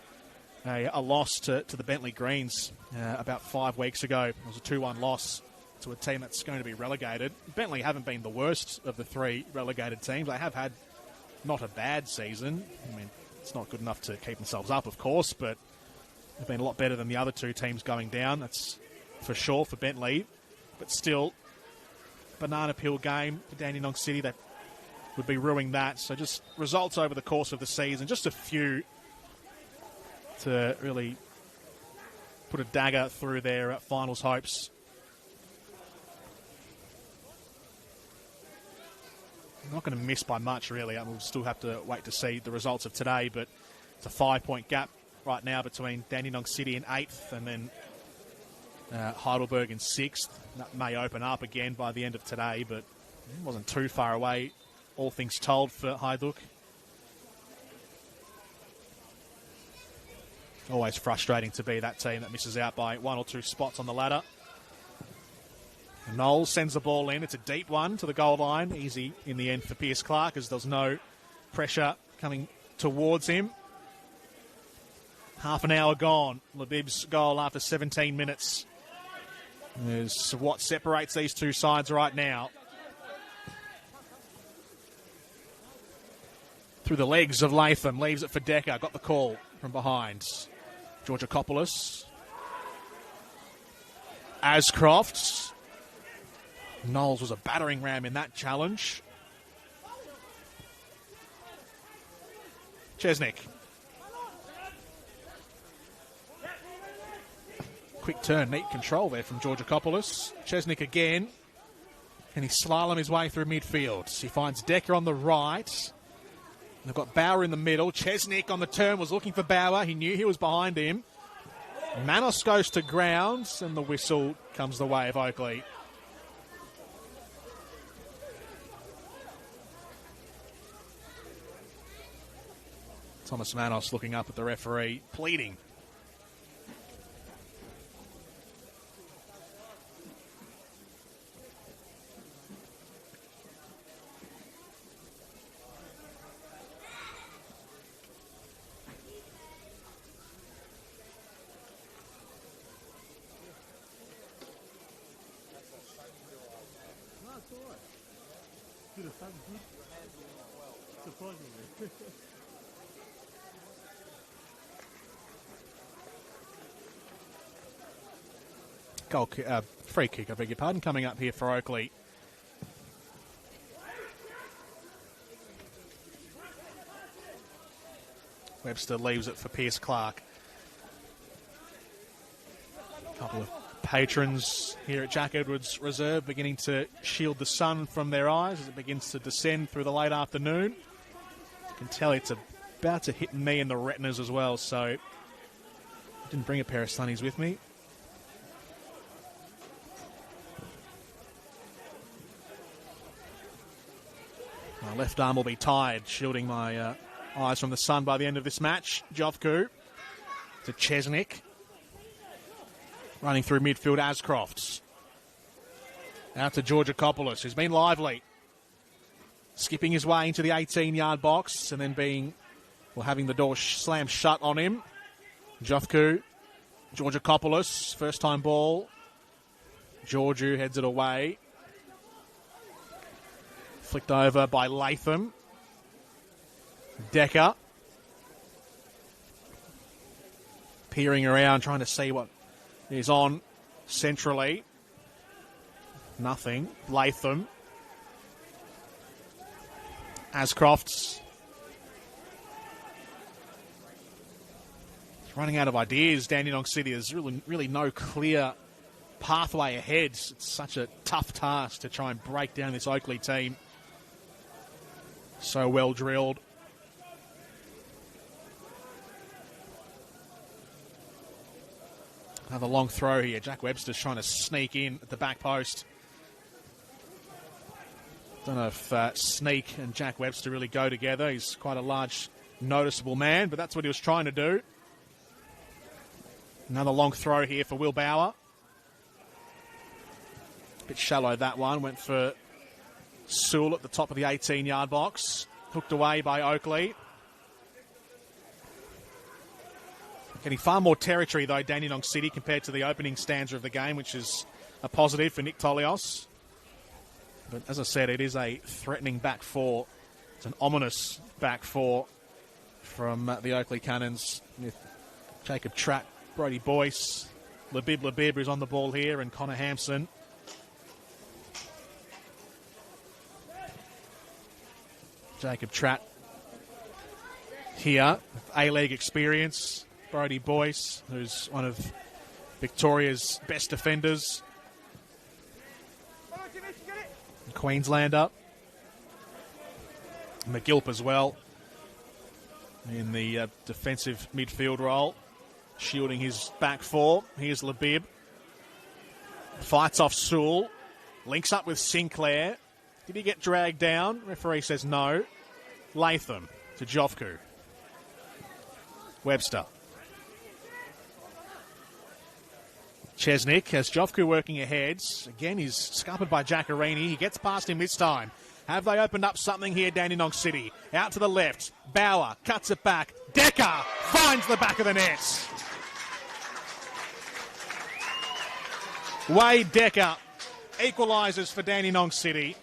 a loss to the Bentley Greens about 5 weeks ago. It was a 2-1 loss to a team that's going to be relegated. Bentley haven't been the worst of the 3 relegated teams. They have had not a bad season. I mean, it's not good enough to keep themselves up, of course, but they've been a lot better than the other 2 teams going down. That's for sure for Bentley. But still, banana peel game for Dandenong City, that would be ruining that. So just results over the course of the season, just a few to really put a dagger through their finals hopes. Not going to miss by much, really. We'll still have to wait to see the results of today, but it's a 5-point gap right now between Dandenong City in 8th and then Heidelberg in 6th. That may open up again by the end of today, but it wasn't too far away, all things told, for Hajduk. Always frustrating to be that team that misses out by 1 or 2 spots on the ladder. Knowles sends the ball in. It's a deep one to the goal line. Easy in the end for Pierce Clark as there's no pressure coming towards him. Half an hour gone. Labib's goal after 17 minutes is what separates these 2 sides right now. Through the legs of Latham. Leaves it for Decker. Got the call from behind. Georgakopoulos. Ascroft. Knowles was a battering ram in that challenge. Chesnick. Quick turn, neat control there from Georgakopoulos. Chesnick again. Can he slalom his way through midfield? He finds Decker on the right. They've got Bauer in the middle. Chesnick on the turn was looking for Bauer. He knew he was behind him. Manos goes to ground, and the whistle comes the way of Oakleigh. Thomas Manos looking up at the referee, pleading. Free kick, I beg your pardon, coming up here for Oakleigh. Webster leaves it for Pierce Clark. A couple of patrons here at Jack Edwards Reserve beginning to shield the sun from their eyes as it begins to descend through the late afternoon. You can tell it's about to hit me in the retinas as well, so I didn't bring a pair of sunnies with me. My left arm will be tired, shielding my eyes from the sun by the end of this match. Jovku to Chesnick. Running through midfield, Ascrofts. Out to Georgakopoulos, who's been lively. Skipping his way into the 18-yard box and then having the door slammed shut on him. Jovku, Georgakopoulos, first time ball. Georgiou heads it away. Flicked over by Latham. Decker. peering around, trying to see what is on centrally. Nothing. Latham. Ascrofts. Running out of ideas. Dandenong City, there's really no clear pathway ahead. It's such a tough task to try and break down this Oakleigh team. So well drilled. Another long throw here. Jack Webster's trying to sneak in at the back post. Don't know if Sneak and Jack Webster really go together. He's quite a large, noticeable man, but that's what he was trying to do. Another long throw here for Will Bauer. Bit shallow, that one. Went for Sewell at the top of the 18-yard box. Hooked away by Oakleigh. Getting far more territory, though, Dandenong City, compared to the opening stanza of the game, which is a positive for Nick Tolios. But as I said, it is a threatening back four. It's an ominous back four from the Oakleigh Cannons with Jacob Tratt, Brody Boyce, Labib who's on the ball here, and Connor Hampson. Jacob Tratt here with A-League experience. Brody Boyce, who's one of Victoria's best defenders. Queenslander. McGilp as well in the defensive midfield role, shielding his back four. Here's Labib. Fights off Sewell. Links up with Sinclair. Did he get dragged down? Referee says no. Latham to Jofku. Webster. Chesnick has Jofku working ahead. Again, he's scuppered by Giacarini. He gets past him this time. Have they opened up something here, Dandenong City? Out to the left. Bauer cuts it back. Decker finds the back of the net. Wade Decker equalises for Dandenong City.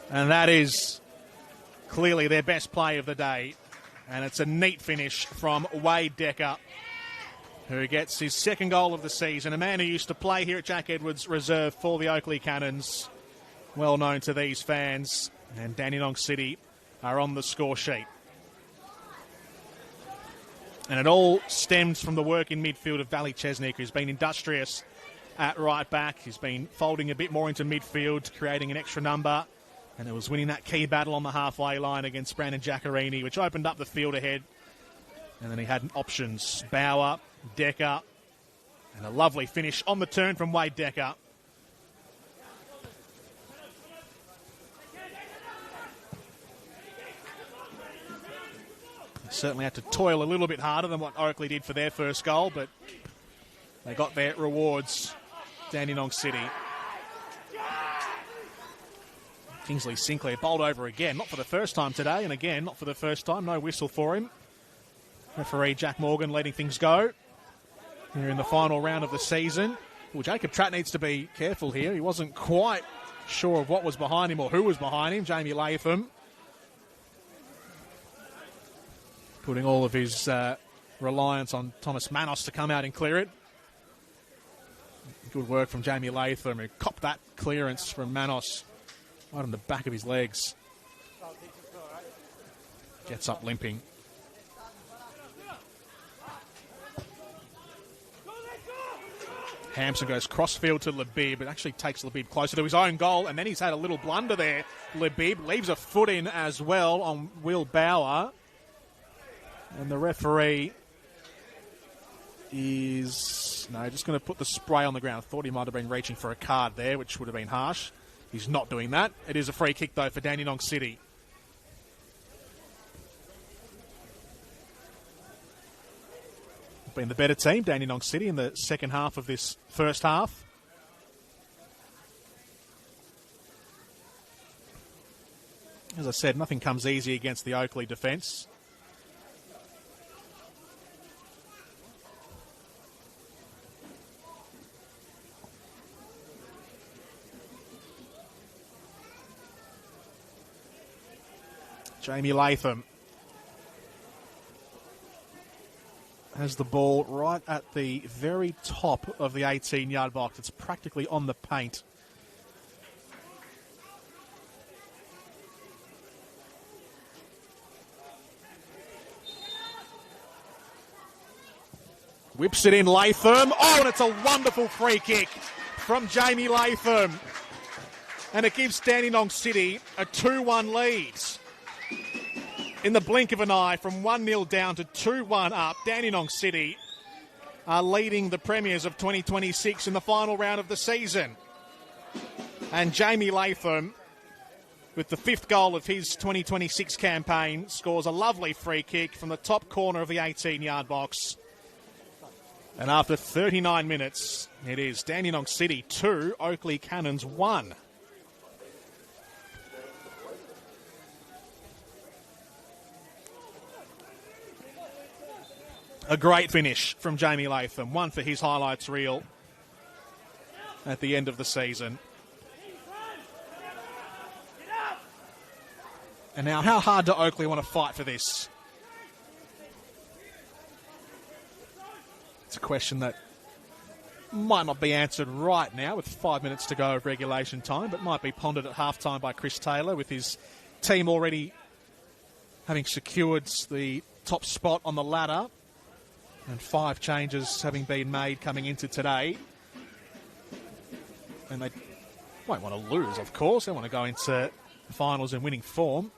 And that is clearly their best play of the day. And it's a neat finish from Wade Decker, who gets his second goal of the season. A man who used to play here at Jack Edwards Reserve for the Oakleigh Cannons. Well known to these fans. And Dandenong City are on the score sheet. And it all stems from the work in midfield of Valley Chesnick, who's been industrious at right back. He's been folding a bit more into midfield, creating an extra number. And it was winning that key battle on the halfway line against Brandon Giacarini, which opened up the field ahead. And then he had options. Bauer, Decker, and a lovely finish on the turn from Wade Decker. They certainly had to toil a little bit harder than what Oakleigh did for their first goal, but they got their rewards. Dandenong City. Kingsley Sinclair bowled over again, not for the first time today, and again, not for the first time, no whistle for him. Referee Jack Morgan letting things go. Here in the final round of the season. Well, Jacob Tratt needs to be careful here. He wasn't quite sure of what was behind him or who was behind him. Jamie Latham putting all of his reliance on Thomas Manos to come out and clear it. Good work from Jamie Latham, who copped that clearance from Manos. Right on the back of his legs. Gets up limping. Hampson goes crossfield to Labib. It actually takes Labib closer to his own goal, and then he's had a little blunder there. Labib leaves a foot in as well on Will Bauer. And the referee is just going to put the spray on the ground. I thought he might have been reaching for a card there, which would have been harsh. He's not doing that. It is a free kick, though, for Dandenong City. Been the better team, Dandenong City, in the second half of this first half. As I said, nothing comes easy against the Oakleigh defence. Jamie Latham. has the ball right at the very top of the 18-yard box. It's practically on the paint. Whips it in, Latham. Oh, and it's a wonderful free kick from Jamie Latham. And it gives Dandenong City a 2-1 lead. In the blink of an eye, from 1-0 down to 2-1 up, Dandenong City are leading the premiers of 2026 in the final round of the season. And Jamie Latham, with the 5th goal of his 2026 campaign, scores a lovely free kick from the top corner of the 18-yard box. And after 39 minutes, it is Dandenong City 2, Oakleigh Cannons 1. A great finish from Jamie Latham, one for his highlights reel at the end of the season. And now, how hard do Oakleigh want to fight for this? It's a question that might not be answered right now with 5 minutes to go of regulation time, but might be pondered at halftime by Chris Taylor, with his team already having secured the top spot on the ladder and 5 changes having been made coming into today. And they won't want to lose, of course. They want to go into finals in winning form.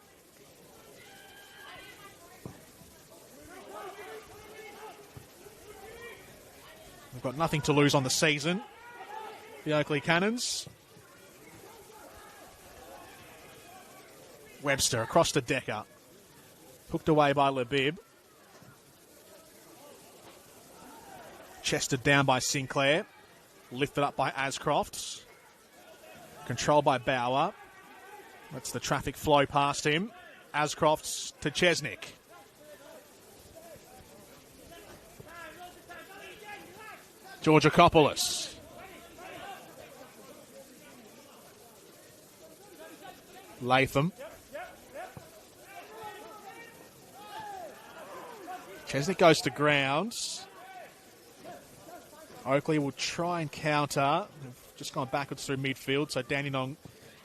They've got nothing to lose on the season, the Oakleigh Cannons. Webster across to Decker. Hooked away by Labib. Chested down by Sinclair. Lifted up by Ascroft. Controlled by Bauer. That's the traffic flow past him. Ascroft to Chesnick. Georgakopoulos. Latham. Chesnick goes to grounds. Oakleigh will try and counter. They've just gone backwards through midfield, so Dandenong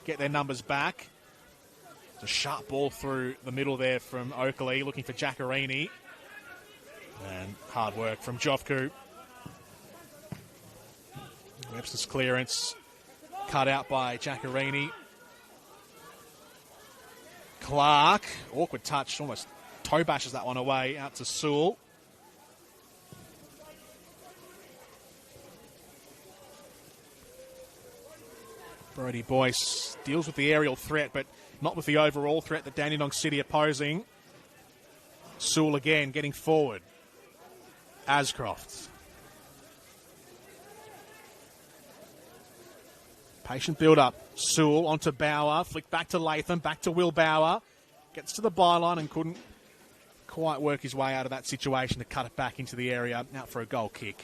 get their numbers back. It's a sharp ball through the middle there from Oakleigh, looking for Giacorini. And hard work from Jofku. Webster's clearance cut out by Giacorini. Clark, awkward touch, almost toe bashes that one away out to Sewell. Brodie Boyce deals with the aerial threat, but not with the overall threat that Dandenong City are posing. Sewell again getting forward. Ascroft. Patient build-up. Sewell onto Bauer. Flick back to Latham. Back to Will Bauer. Gets to the byline and couldn't quite work his way out of that situation to cut it back into the area. Out for a goal kick.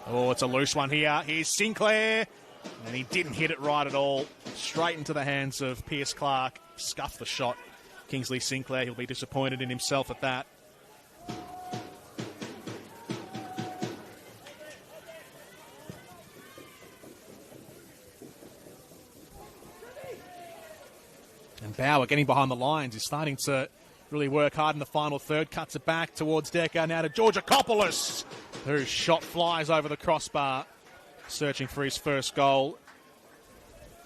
Oh, it's a loose one here. Here's Sinclair. And he didn't hit it right at all. Straight into the hands of Pierce Clark. Scuffed the shot. Kingsley Sinclair, he'll be disappointed in himself at that. And Bauer getting behind the lines is starting to really work hard in the final third. Cuts it back towards Decker. Now to Georgakopoulos, whose shot flies over the crossbar. Searching for his first goal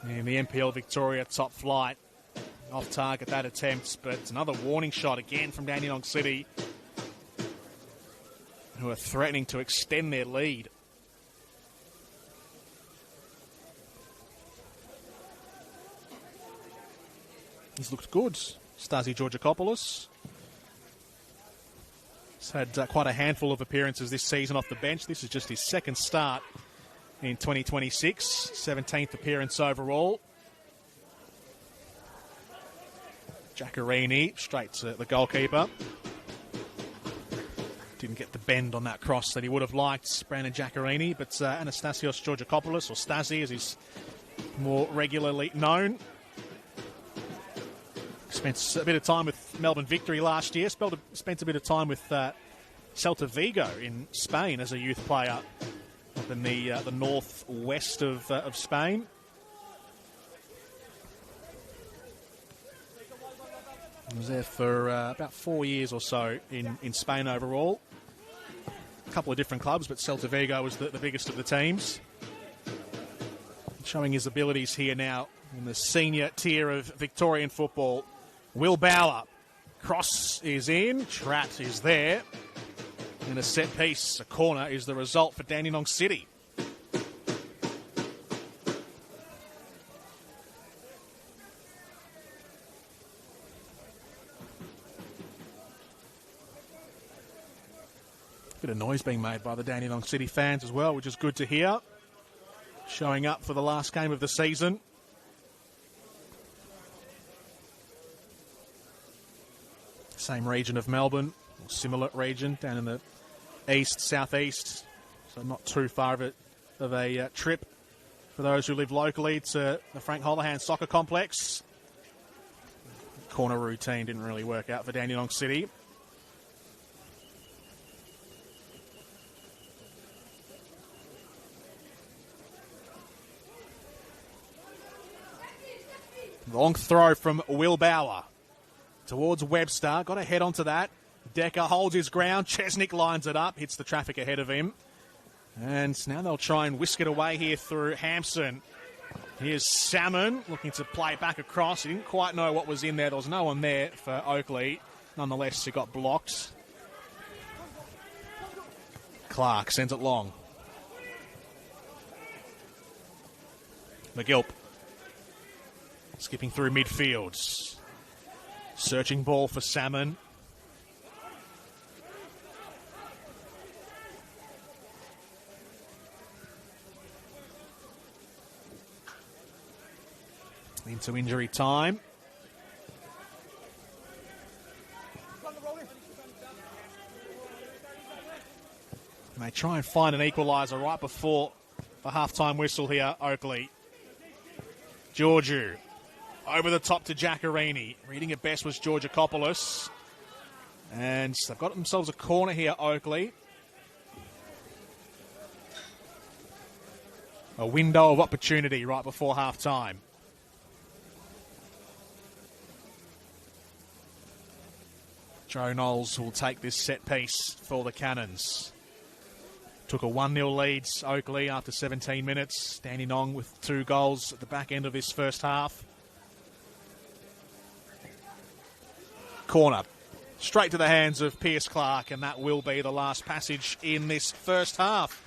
in the NPL Victoria top flight. Off target that attempt, but it's another warning shot again from Dandenong City, who are threatening to extend their lead. He's looked good, Stasi Georgakopoulos. He's had quite a handful of appearances this season off the bench. This is just his second start in 2026, 17th appearance overall. Giacorini straight to the goalkeeper. Didn't get the bend on that cross that he would have liked, Brandon Giacorini, but Anastasios Georgakopoulos, or Stasi as he's more regularly known. Spent a bit of time with Melbourne Victory last year, spent a bit of time with Celta Vigo in Spain as a youth player up in the northwest of Spain. He was there for about 4 years or so in Spain overall. A couple of different clubs, but Celta Vigo was the biggest of the teams. Showing his abilities here now in the senior tier of Victorian football. Will Bauer. Cross is in. Tratt is there. And a set piece, a corner, is the result for Dandenong City. Bit of noise being made by the Dandenong City fans as well, which is good to hear. Showing up for the last game of the season. Same region of Melbourne, or similar region, down in the east, southeast. So not too far of a trip for those who live locally to the Frank Holohan Soccer Complex. Corner routine didn't really work out for Dandenong City. Long throw from Will Bauer towards Webster. Got to head onto that. Decker holds his ground. Chesnick lines it up. Hits the traffic ahead of him. And now they'll try and whisk it away here through Hampson. Here's Salmon looking to play back across. He didn't quite know what was in there. There was no one there for Oakleigh. Nonetheless, he got blocked. Clark sends it long. McGilp. Skipping through midfield. Searching ball for Salmon. Into injury time. And they try and find an equaliser right before the half-time whistle here, Oakleigh. Georgiou. Over the top to Giacorini. Reading it best was Georgakopoulos. And they've got themselves a corner here, Oakleigh. A window of opportunity right before half-time. Joe Knowles will take this set piece for the Cannons. Took a 1-0 lead, Oakleigh, after 17 minutes. Dandenong with 2 goals at the back end of this first half. Corner. Straight to the hands of Pierce Clark, and that will be the last passage in this first half.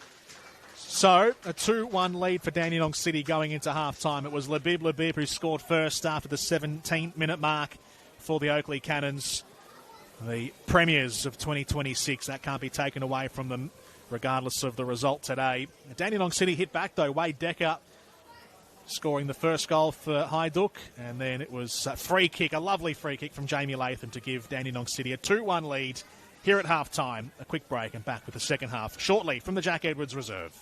So, a 2-1 lead for Dandenong City going into half-time. It was Labib who scored first after the 17-minute mark for the Oakleigh Cannons. The premiers of 2026, that can't be taken away from them, regardless of the result today. Dandenong City hit back, though. Wade Decker scoring the first goal for Hajduk, and then it was a free kick, a lovely free kick from Jamie Latham to give Dandenong City a 2-1 lead here at half-time. A quick break and back with the second half shortly from the Jack Edwards Reserve.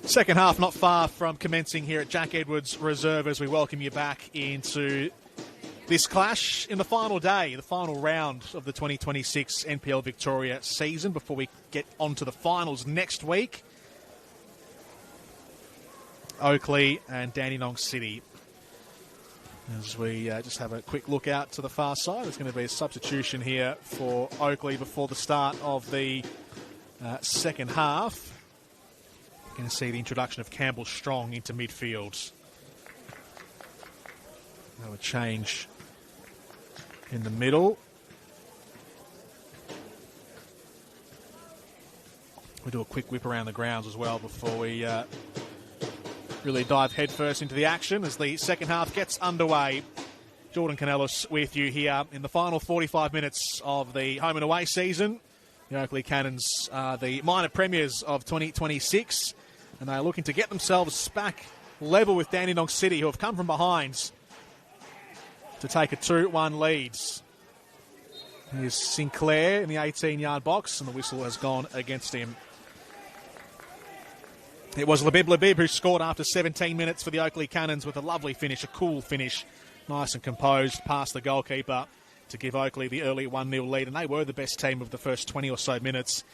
Second half not far from commencing here at Jack Edwards Reserve as we welcome you back into this clash in the final day, the final round of the 2026 NPL Victoria season before we get on to the finals next week. Oakleigh and Dandenong City. As we just have a quick look out to the far side, there's going to be a substitution here for Oakleigh before the start of the second half. You're going to see the introduction of Campbell Strong into midfield. That would change in the middle. We'll do a quick whip around the grounds as well before we really dive headfirst into the action as the second half gets underway. Jordan Canellis with you here in the final 45 minutes of the home and away season. The Oakleigh Cannons are the minor premiers of 2026, and they're looking to get themselves back level with Dandenong City, who have come from behind to take a 2-1 lead. Here's Sinclair in the 18-yard box, and the whistle has gone against him. It was Labib who scored after 17 minutes for the Oakleigh Cannons with a lovely finish, a cool finish, nice and composed, past the goalkeeper to give Oakleigh the early 1-0 lead, and they were the best team of the first 20 or so minutes.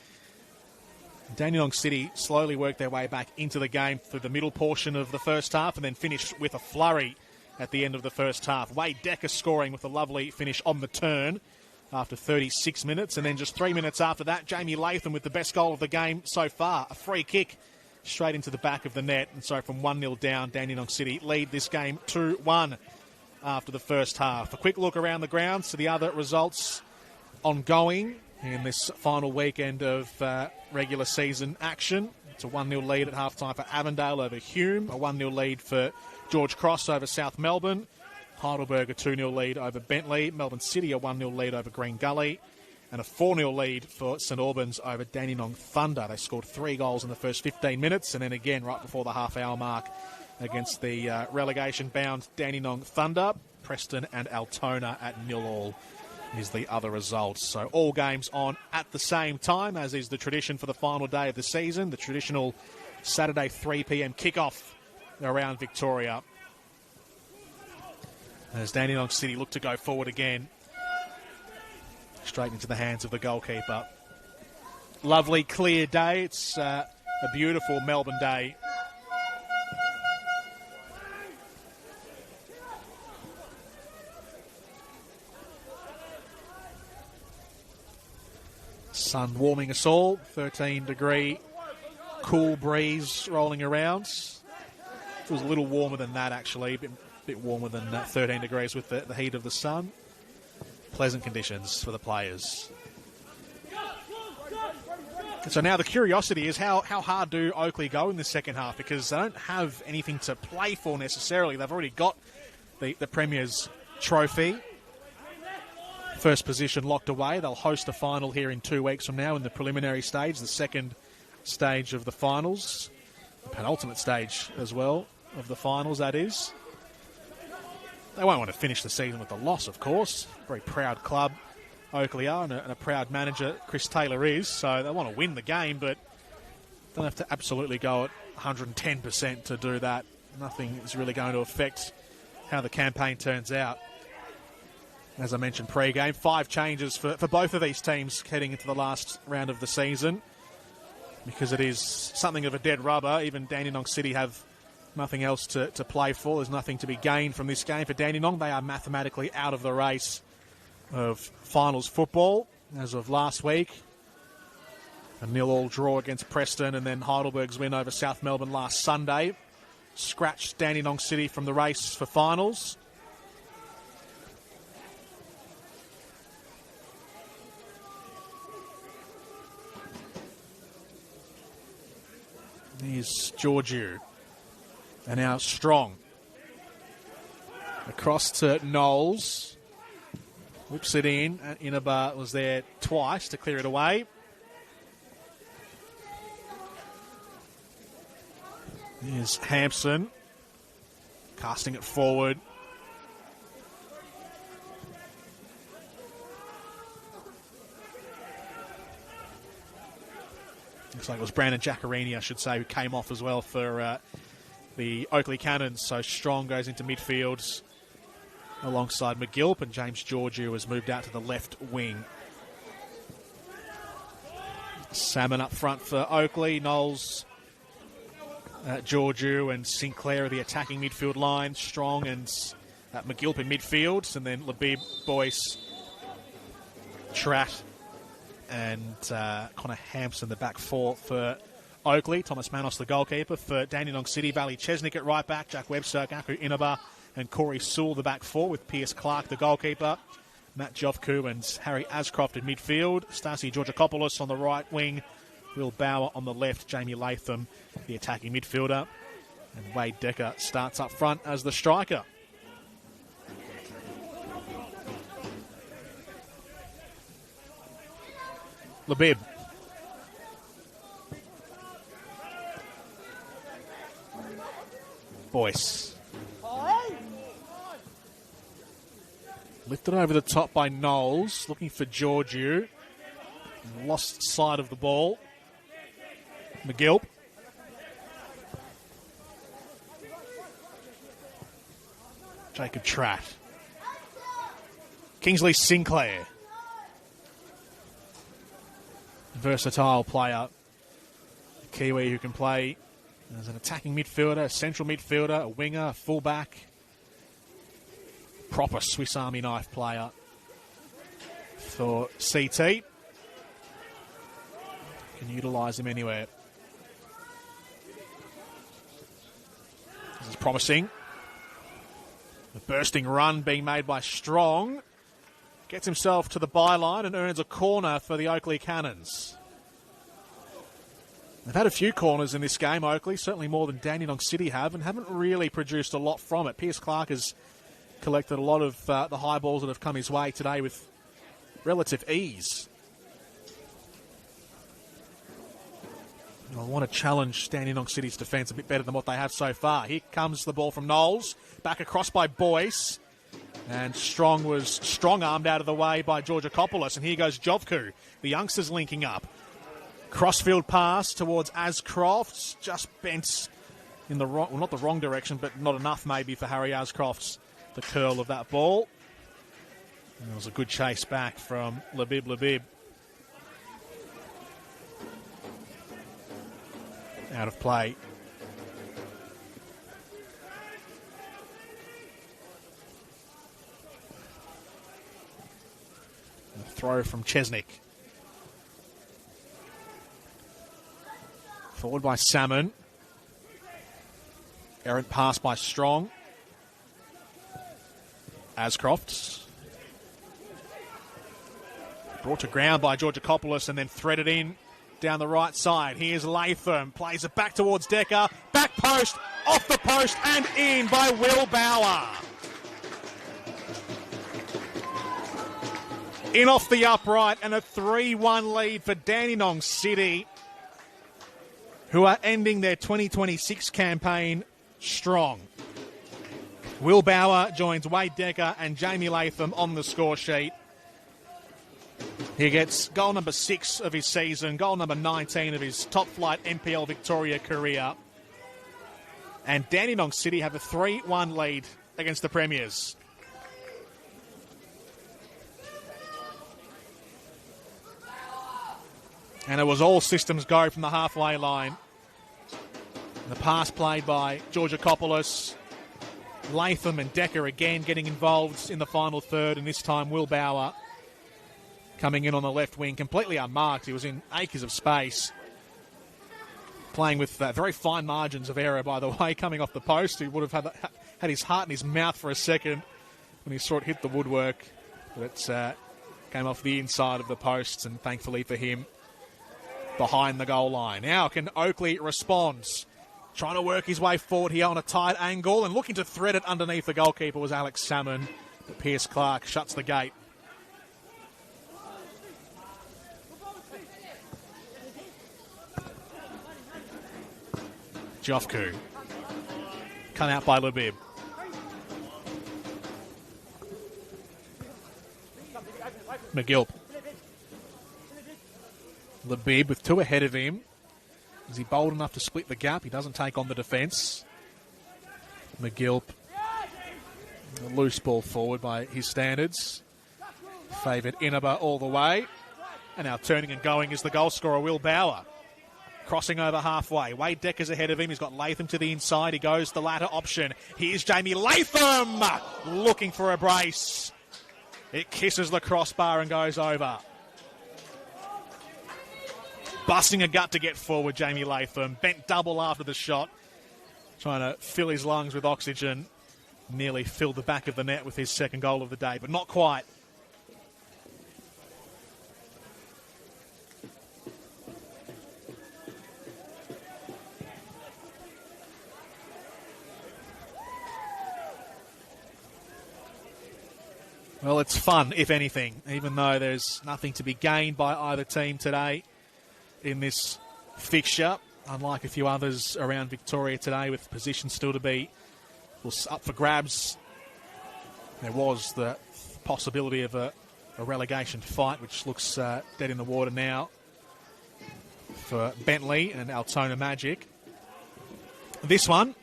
Dandenong City slowly worked their way back into the game through the middle portion of the first half and then finished with a flurry at the end of the first half. Wade Decker scoring with a lovely finish on the turn after 36 minutes, and then just 3 minutes after that, Jamie Latham with the best goal of the game so far, a free kick straight into the back of the net. And so from 1-0 down, Dandenong City lead this game 2-1 after the first half. A quick look around the grounds to the other results ongoing in this final weekend of regular season action. It's a 1-0 lead at halftime for Avondale over Hume, a 1-0 lead for George Cross over South Melbourne, Heidelberg a 2-0 lead over Bentley, Melbourne City a 1-0 lead over Green Gully, and a 4-0 lead for St Albans over Dandenong Thunder. They scored 3 goals in the first 15 minutes, and then again right before the half-hour mark against the relegation-bound Dandenong Thunder. Preston and Altona at 0-0 is the other results. So all games on at the same time, as is the tradition for the final day of the season, the traditional Saturday 3 p.m. kickoff around Victoria. As Dandenong City look to go forward again, straight into the hands of the goalkeeper. Lovely clear day. It's a beautiful Melbourne day. Sun warming us all, 13-degree cool breeze rolling around. It was a little warmer than that, actually, a bit warmer than 13 degrees with the heat of the sun. Pleasant conditions for the players. So now the curiosity is how hard do Oakleigh go in the second half, because they don't have anything to play for necessarily. They've already got the Premier's trophy. First position locked away. They'll host a final here in 2 weeks from now in the preliminary stage, the second stage of the finals, the penultimate stage as well of the finals, that is. They won't want to finish the season with a loss, of course. Very proud club, Oakleigh are, and a proud manager, Chris Taylor is. So they want to win the game, but don't have to absolutely go at 110% to do that. Nothing is really going to affect how the campaign turns out. As I mentioned pre-game, 5 changes for both of these teams heading into the last round of the season, because it is something of a dead rubber. Even Dandenong City have nothing else to play for. There's nothing to be gained from this game for Dandenong. They are mathematically out of the race of finals football as of last week. A 0-0 draw against Preston, and then Heidelberg's win over South Melbourne last Sunday scratched Dandenong City from the race for finals. Here's Georgiou. And now Strong. Across to Knowles. Whips it in. Inabar was there twice to clear it away. Here's Hampson. Casting it forward. Looks like it was Brandon Giacorini, I should say, who came off as well for the Oakleigh Cannons. So Strong goes into midfield alongside McGilp, and James Georgiou has moved out to the left wing. Salmon up front for Oakleigh. Knowles, Georgiou and Sinclair are the attacking midfield line. Strong and McGilp in midfield. And then Labib, Boyce, Tratt and Connor Hampson the back four for Oakleigh. Thomas Manos the goalkeeper. For Dandenong City, Valley Chesnick at right back. Jack Webster, Gaku Inaba and Corey Sewell the back four, with Pierce Clark the goalkeeper. Matt Jovku and Harry Ascroft in midfield. Stasi Georgakopoulos on the right wing. Will Bauer on the left. Jamie Latham, the attacking midfielder. And Wade Decker starts up front as the striker. Labib. Boyce. Lifted over the top by Knowles, looking for Georgiou. Lost sight of the ball. McGilp. Jacob Tratt. Kingsley Sinclair. Versatile player. A Kiwi who can play as an attacking midfielder, a central midfielder, a winger, a fullback. Proper Swiss Army knife player for CT. Can utilise him anywhere. This is promising. The bursting run being made by Strong. Gets himself to the byline and earns a corner for the Oakleigh Cannons. They've had a few corners in this game, Oakleigh, certainly more than Dandenong City have, and haven't really produced a lot from it. Pierce Clark has collected a lot of the high balls that have come his way today with relative ease. I want to challenge Dandenong City's defence a bit better than what they have so far. Here comes the ball from Knowles, back across by Boyce, and Strong was strong-armed out of the way by Georgakopoulos, and here goes Jovku. The youngsters linking up. Crossfield pass towards Ascroft, just bent in the wrong, well, not the wrong direction, but not enough maybe for Harry Ascroft's the curl of that ball. And there was a good chase back from Labib. Out of play. A throw from Chesnick. Forward by Salmon. Errant pass by Strong. Ascroft. Brought to ground by Georgakopoulos and then threaded in down the right side. Here's Latham. Plays it back towards Decker. Back post, off the post and in by Will Bauer. In off the upright and a 3-1 lead for Dandenong City, who are ending their 2026 campaign strong. Will Bauer joins Wade Decker and Jamie Latham on the score sheet. He gets goal number 6 of his season, goal number 19 of his top-flight NPL Victoria career. And Dandenong City have a 3-1 lead against the Premiers. And it was all systems go from the halfway line. The pass played by Georgakopoulos. Latham and Decker again getting involved in the final third, and this time Will Bauer coming in on the left wing, completely unmarked. He was in acres of space, playing with very fine margins of error, by the way, coming off the post. He would have had his heart in his mouth for a second when he saw it hit the woodwork, but it came off the inside of the posts, and thankfully for him, behind the goal line. Now can Oakleigh respond? Trying to work his way forward here on a tight angle and looking to thread it underneath the goalkeeper was Alex Salmon. But Pierce Clark shuts the gate. Jovku. Cut out by Labib. McGilp. Labib with 2 ahead of him. Is he bold enough to split the gap? He doesn't take on the defence. McGilp, a loose ball forward by his standards. Favoured Inaba all the way. And now turning and going is the goal scorer, Will Bauer. Crossing over halfway. Wade Decker's ahead of him. He's got Latham to the inside. He goes the latter option. Here's Jamie Latham looking for a brace. It kisses the crossbar and goes over. Busting a gut to get forward, Jamie Latham. Bent double after the shot. Trying to fill his lungs with oxygen. Nearly filled the back of the net with his second goal of the day, but not quite. Well, it's fun, if anything, even though there's nothing to be gained by either team today in this fixture, unlike a few others around Victoria today with positions still to be up for grabs. There was the possibility of a relegation fight, which looks dead in the water now for Bentley and Altona Magic. This one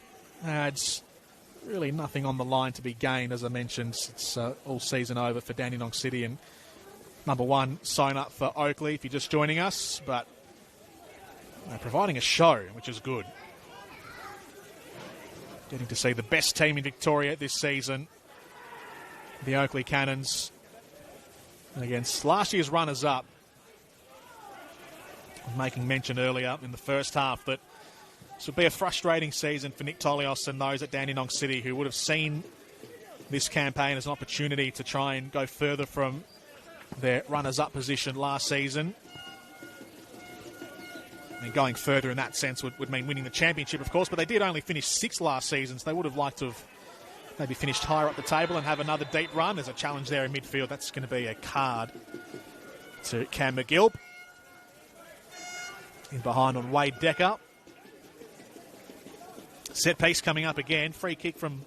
adds really nothing on the line to be gained. As I mentioned, it's all season over for Dandenong City and number one sign up for Oakleigh if you're just joining us, but providing a show, which is good. Getting to see the best team in Victoria this season, the Oakleigh Cannons, against last year's runners-up. Making mention earlier in the first half that this would be a frustrating season for Nick Tolios and those at Dandenong City who would have seen this campaign as an opportunity to try and go further from their runners-up position last season. I mean, going further in that sense would mean winning the championship, of course, but they did only finish sixth last season, so they would have liked to have maybe finished higher up the table and have another deep run. There's a challenge there in midfield. That's going to be a card to Cam McGilp. In behind on Wade Decker. Set piece coming up again. Free kick from,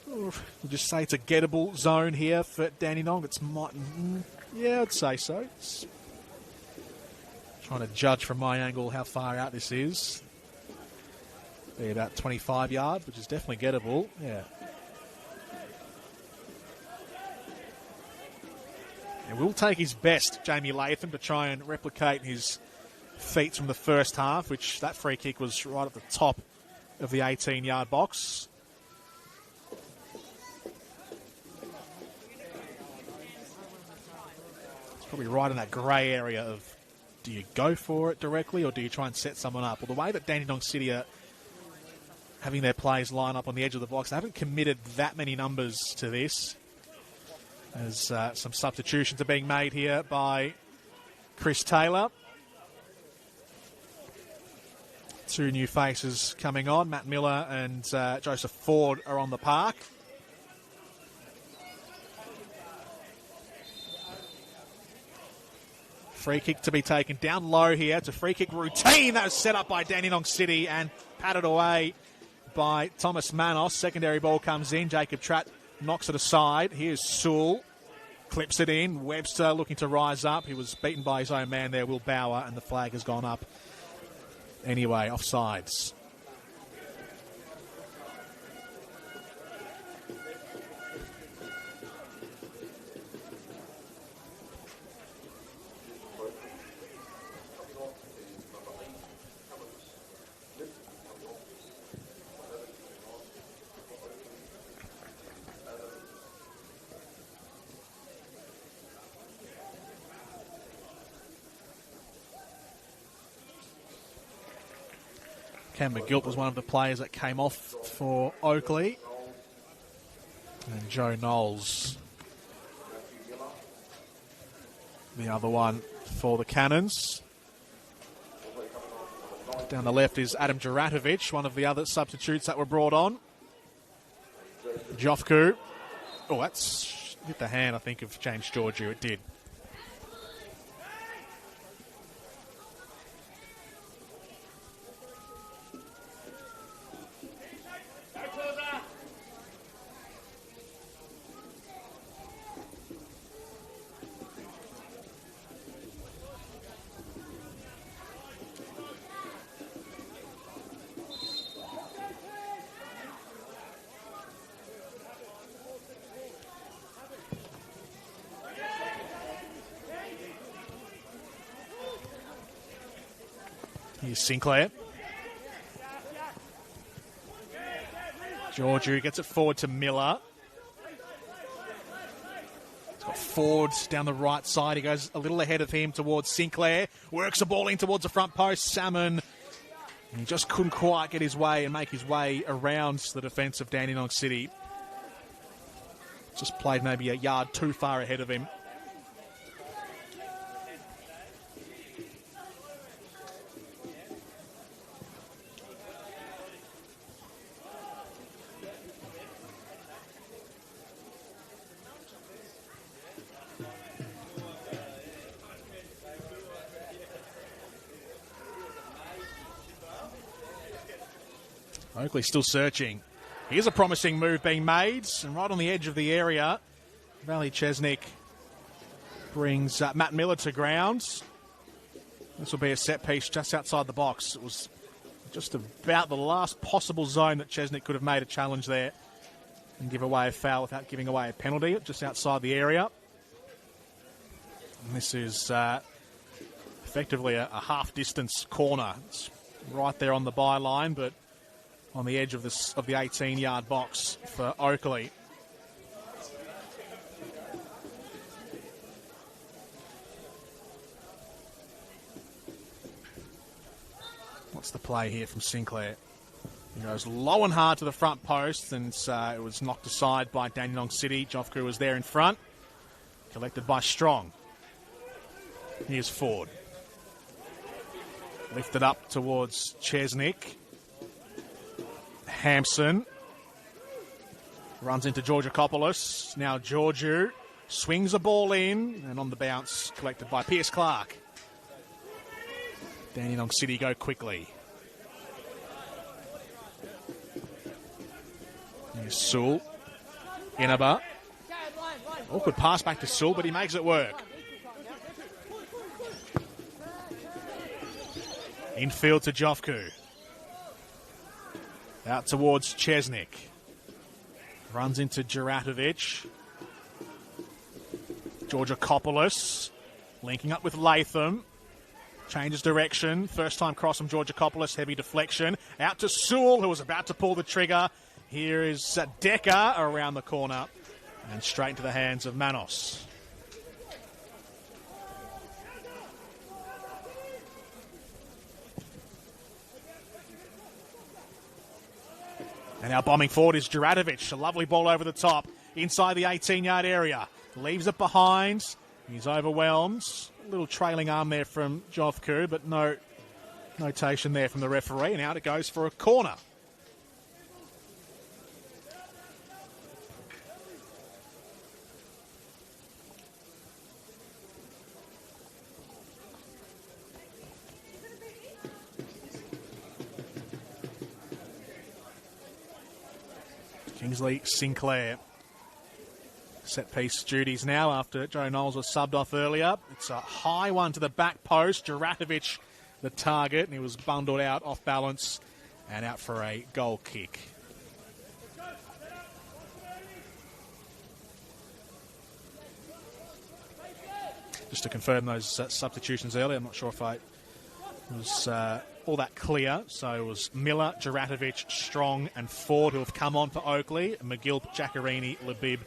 we'll just say it's a gettable zone here for Dandenong. Yeah, I'd say so. It's trying to judge from my angle how far out this is. Be about 25 yards, which is definitely gettable. Yeah. And we'll take his best, Jamie Latham, to try and replicate his feats from the first half, which that free kick was right at the top of the 18-yard box. It's probably right in that grey area of do you go for it directly or do you try and set someone up? Well, the way that Dandenong City are having their players line up on the edge of the box, they haven't committed that many numbers to this. As some substitutions are being made here by Chris Taylor. Two new faces coming on. Matt Miller and Joseph Ford are on the park. Free kick to be taken down low here. It's a free kick routine that was set up by Dandenong City and patted away by Thomas Manos. Secondary ball comes in. Jacob Tratt knocks it aside. Here's Sewell. Clips it in. Webster looking to rise up. He was beaten by his own man there, Will Bauer, and the flag has gone up. Anyway, offsides. Cam McGilp was one of the players that came off for Oakleigh. And Joe Knowles, the other one for the Cannons. Down the left is Adam Juratovic, one of the other substitutes that were brought on. Jofku. Oh, that's hit the hand, I think, of James Georgiou. It did. Here's Sinclair. Georgiou gets it forward to Miller. He's got Ford down the right side. He goes a little ahead of him towards Sinclair. Works the ball in towards the front post. Salmon. And he just couldn't quite get his way and make his way around the defence of Dandenong City. Just played maybe a yard too far ahead of him. Oakleigh still searching. Here's a promising move being made, and right on the edge of the area, Valley Chesnick brings Matt Miller to ground. This will be a set piece just outside the box. It was just about the last possible zone that Chesnick could have made a challenge there and give away a foul without giving away a penalty, just outside the area. And this is effectively a half-distance corner. It's right there on the byline, but on the edge of the 18-yard box for Oakleigh. What's the play here from Sinclair? He goes low and hard to the front post, and it was knocked aside by Dandenong City. Jofku was there in front. Collected by Strong. Here's Ford. Lifted up towards Chesnick. Hampson runs into Georgakopoulos. Now Georgiou swings a ball in, and on the bounce, collected by Pierce Clark. Dandenong City go quickly. Here's Sewell. Inaba. Awkward pass back to Sewell, but he makes it work. Infield to Jofku. Out towards Chesnick. Runs into Juratovic. Georgakopoulos linking up with Latham. Changes direction. First time cross from Georgakopoulos. Heavy deflection. Out to Sewell, who was about to pull the trigger. Here is Decker around the corner. And straight into the hands of Manos. And now bombing forward is Juratovic. A lovely ball over the top. Inside the 18-yard area. Leaves it behind. He's overwhelmed. A little trailing arm there from Jofku, but no notation there from the referee. And out it goes for a corner. Kingsley Sinclair. Set piece duties now after Joe Knowles was subbed off earlier. It's a high one to the back post. Juratovic the target, and he was bundled out off balance and out for a goal kick. Just to confirm those substitutions earlier, I'm not sure if I was all that clear. So it was Miller, Juratovic, Strong and Ford who have come on for Oakleigh. McGill, Giacarini, Labib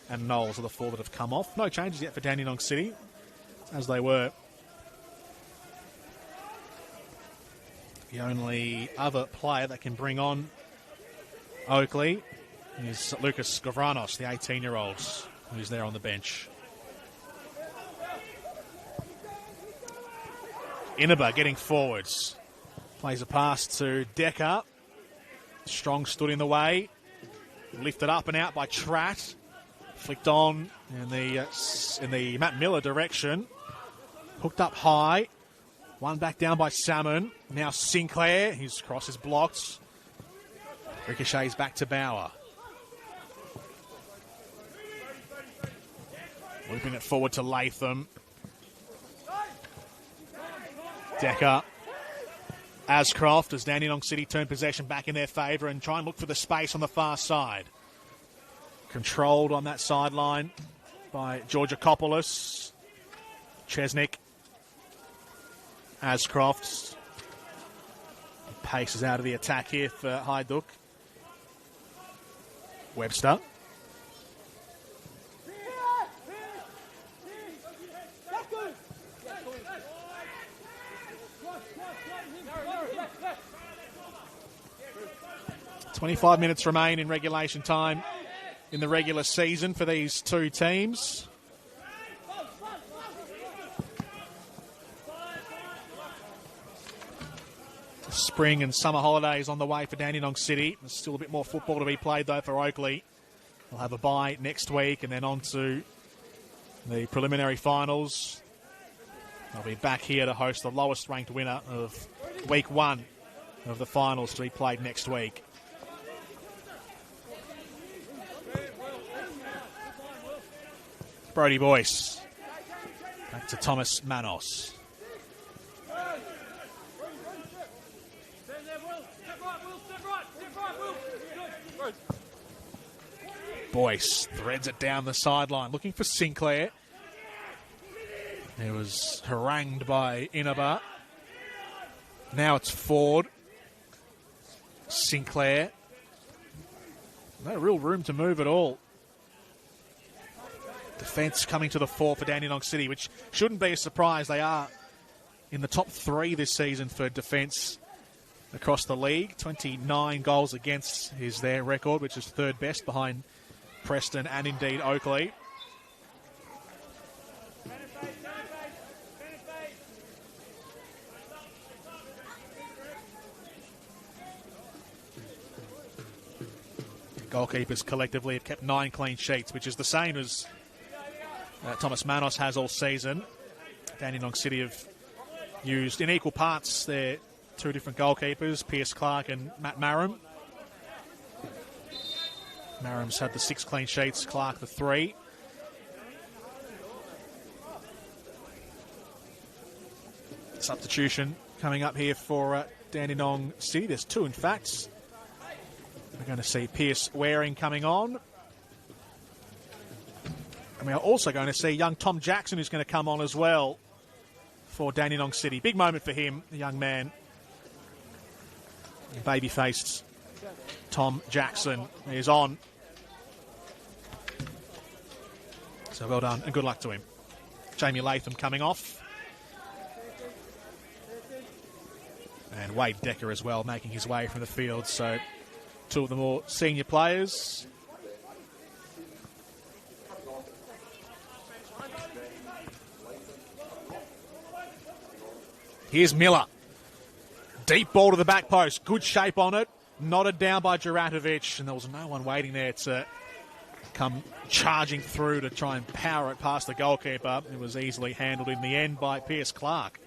and Knowles are the four that have come off. No changes yet for Dandenong City, as they were. The only other player that can bring on Oakleigh is Lucas Gavranos, the 18-year-old, who's there on the bench. Inaba getting forwards. Plays a pass to Decker. Strong stood in the way. Lifted up and out by Tratt. Flicked on in the Matt Miller direction. Hooked up high. One back down by Salmon. Now Sinclair. His cross is blocked. Ricochets back to Bauer. Looping it forward to Latham. Decker. Ascroft as Dandenong City turn possession back in their favour and try and look for the space on the far side. Controlled on that sideline by Georgakopoulos. Chesnick. Ascroft. pace is out of the attack here for Hajduk. Webster. "25 minutes remain in regulation time in the regular season for these two teams." Spring and summer holidays on the way for Dandenong City. There's still a bit more football to be played, though, for Oakleigh. They'll have a bye next week and then on to the preliminary finals. They'll be back here to host the lowest-ranked winner of week 1 of the finals to be played next week. Brody Boyce. Back to Thomas Manos. Boyce threads it down the sideline, looking for Sinclair. He was harangued by Inaba. Now it's Ford. Sinclair. No real room to move at all. Defence coming to the fore for Dandenong City, which shouldn't be a surprise. They are in the top 3 this season for defence across the league. 29 goals against is their record, which is 3rd best behind Preston and indeed Oakleigh. Goalkeepers collectively have kept 9 clean sheets, which is the same as Thomas Manos has all season. Dandenong City have used in equal parts their 2 different goalkeepers, Pierce Clark and Matt Marum. Marum's had the 6 clean sheets, Clark the 3. Substitution coming up here for Dandenong City. There's 2, in fact. We're going to see Pierce Waring coming on. And we are also going to see young Tom Jackson, who's going to come on as well for Dandenong City. Big moment for him, the young man. Baby-faced Tom Jackson is on. So well done and good luck to him. Jamie Latham coming off. And Wade Decker as well, making his way from the field. So 2 of the more senior players. Here's Miller. Deep ball to the back post. Good shape on it. Nodded down by Juratovic. And there was no one waiting there to come charging through to try and power it past the goalkeeper. It was easily handled in the end by Pierce Clark.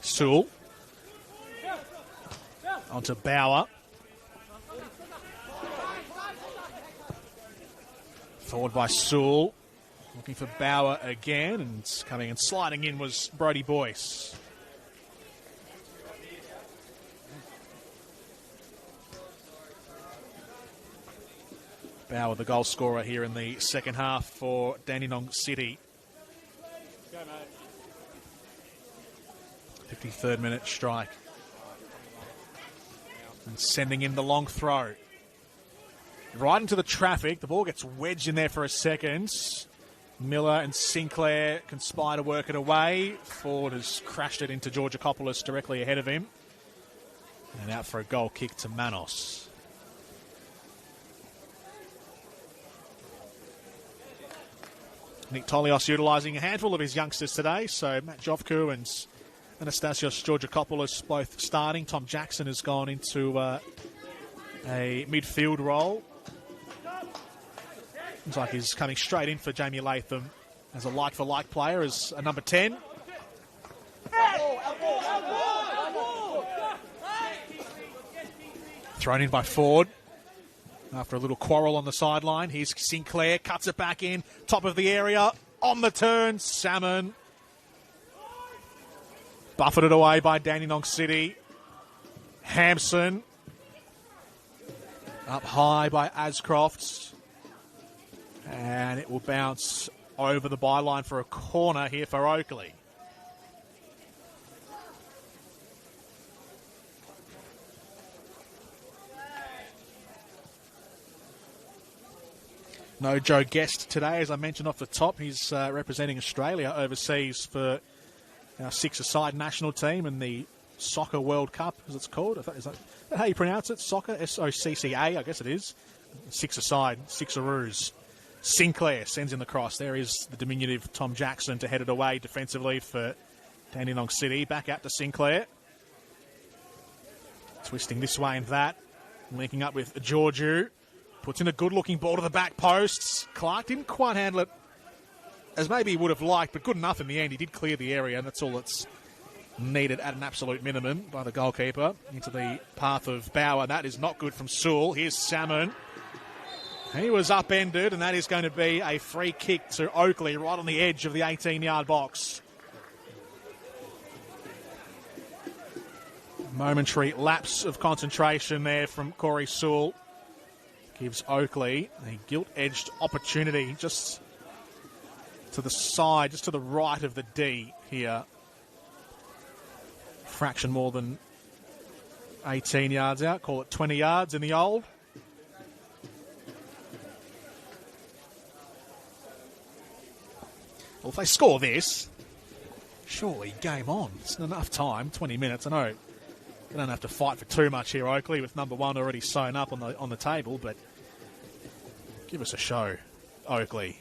Sewell. Onto Bauer. Forward by Sewell. Looking for Bauer again. And coming and sliding in was Brody Boyce. Bauer, the goal scorer here in the second half for Dandenong City. 53rd minute strike. And sending in the long throw. Right into the traffic. The ball gets wedged in there for a second. Miller and Sinclair conspire to work it away. Ford has crashed it into Georgakopoulos directly ahead of him. And out for a goal kick to Manos. Nick Tolios utilising a handful of his youngsters today. So Matt Jovku and Anastasios Georgakopoulos both starting. Tom Jackson has gone into a midfield role. Looks like he's coming straight in for Jamie Latham as a like-for-like player, as a number 10. Thrown in by Ford after a little quarrel on the sideline. Here's Sinclair, cuts it back in, top of the area, on the turn, Salmon. Buffeted away by Dandenong City. Hampson. Up high by Ascroft. And it will bounce over the byline for a corner here for Oakleigh. No Joe Guest today, as I mentioned off the top. He's representing Australia overseas for our six-a-side national team in the Soccer World Cup, as it's called. Is that how you pronounce it? Soccer? S-O-C-C-A, I guess it is. Six-a-side, six-a-roos. Sinclair sends in the cross. There is the diminutive Tom Jackson to head it away defensively for Dandenong City. Back out to Sinclair. Twisting this way and that. Linking up with Georgiou. Puts in a good-looking ball to the back posts. Clark didn't quite handle it as maybe he would have liked, but good enough in the end. He did clear the area, and that's all that's needed at an absolute minimum by the goalkeeper. Into the path of Bauer. That is not good from Sewell. Here's Salmon. He was upended, and that is going to be a free kick to Oakleigh right on the edge of the 18-yard box. Momentary lapse of concentration there from Corey Sewell. Gives Oakleigh a gilt-edged opportunity just to the side, just to the right of the D here. Fraction more than 18 yards out. Call it 20 yards in the old. Well, if they score this, surely game on. It's enough time, 20 minutes. I know they don't have to fight for too much here, Oakleigh, with number one already sewn up on the table, but give us a show, Oakleigh.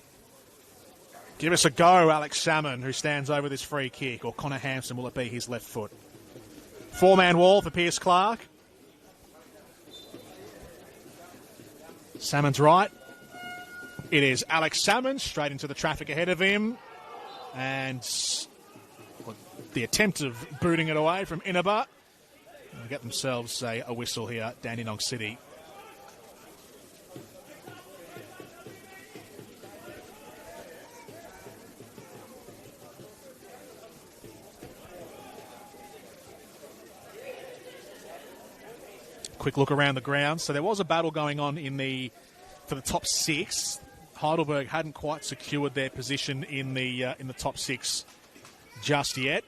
Give us a go, Alex Salmon, who stands over this free kick, or Connor Hampson, will it be his left foot? Four-man wall for Pierce Clark. Salmon's right. It is Alex Salmon, straight into the traffic ahead of him. And the attempt of booting it away from Inaba. They get themselves a whistle here at Dandenong City. Quick look around the ground. So there was a battle going on for the top six. Heidelberg hadn't quite secured their position in the top six just yet.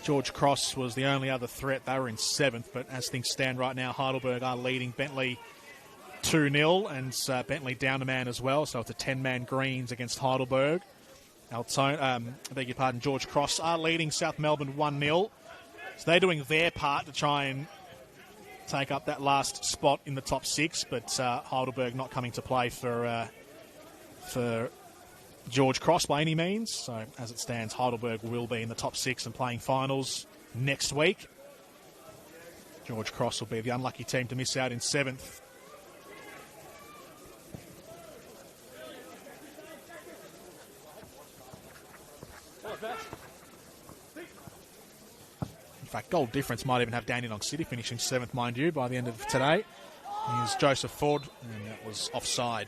George Cross was the only other threat. They were in seventh, but as things stand right now, Heidelberg are leading Bentley 2-0, and Bentley down a man as well, so it's a 10-man Greens against Heidelberg. George Cross are leading South Melbourne 1-0. So they're doing their part to try and take up that last spot in the top six, but Heidelberg not coming to play for George Cross by any means. So as it stands, Heidelberg will be in the top six and playing finals next week. George Cross will be the unlucky team to miss out in seventh. In fact, goal difference might even have Dandenong City finishing seventh, mind you, by the end of today. Here's Joseph Ford, and that was offside.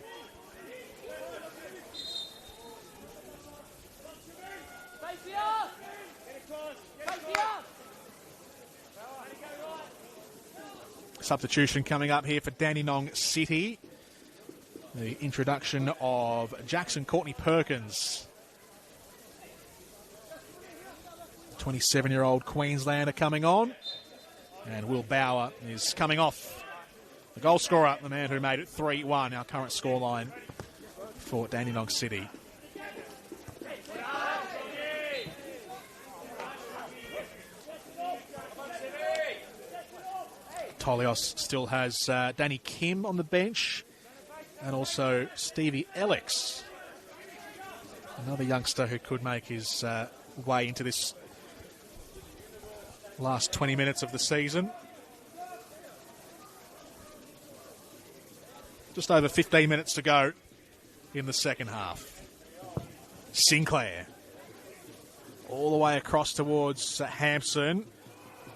Substitution coming up here for Dandenong City. The introduction of Jackson Courtney Perkins. 27-year-old Queenslander coming on. And Will Bauer is coming off. The goal scorer, the man who made it 3-1, our current scoreline for Dandenong City. Tolios still has Danny Kim on the bench, and also Stevie Alex, another youngster who could make his way into this last 20 minutes of the season. Just over 15 minutes to go in the second half. Sinclair all the way across towards Hampson.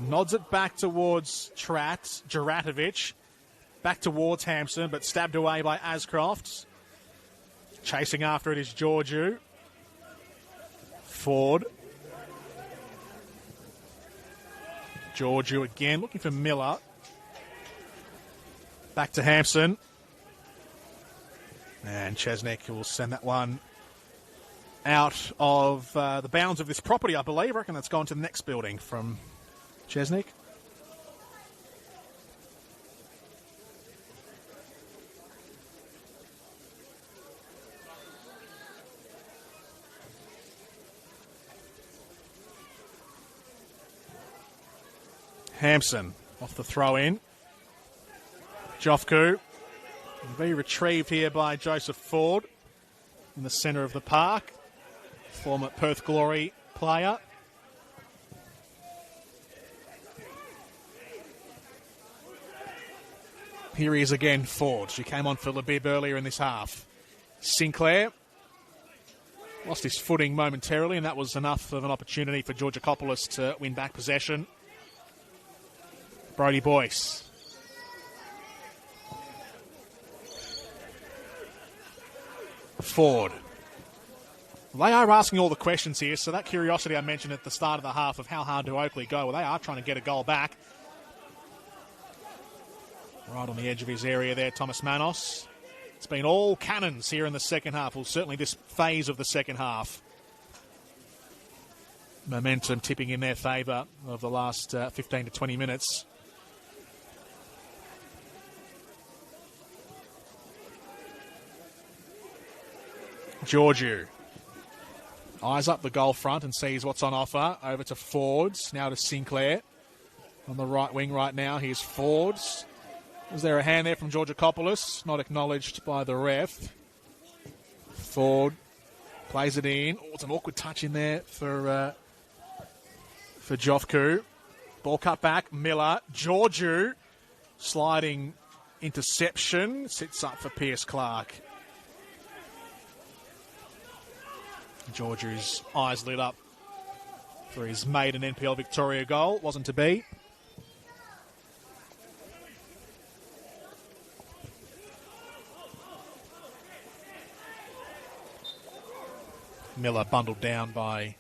Nods it back towards Juratovic. Back towards Hampson, but stabbed away by Ascroft. Chasing after it is Georgiou. Ford. Georgiou again, looking for Miller. Back to Hampson. And Chesnick will send that one out of the bounds of this property, I believe. I reckon that's gone to the next building from Chesnick. Hampson off the throw-in. Joffku will be retrieved here by Joseph Ford in the centre of the park. Former Perth Glory player. Here he is again, Ford. She came on for Labib earlier in this half. Sinclair lost his footing momentarily, and that was enough of an opportunity for Georgakopoulos to win back possession. Brodie Boyce. Ford. They are asking all the questions here, so that curiosity I mentioned at the start of the half of how hard do Oakleigh go, well, they are trying to get a goal back. Right on the edge of his area there, Thomas Manos. It's been all cannons here in the second half, well, certainly this phase of the second half. Momentum tipping in their favour of the last 15 to 20 minutes. Georgiou. Eyes up the goal front and sees what's on offer. Over to Fords, now to Sinclair. On the right wing right now, here's Fords. Was there a hand there from Georgakopoulos? Not acknowledged by the ref. Ford plays it in. Oh, it's an awkward touch in there for Joffku. Ball cut back, Miller. Georgiou, sliding interception. Sits up for Pierce Clark. Georgiou's eyes lit up for his maiden NPL Victoria goal. Wasn't to be. Miller bundled down by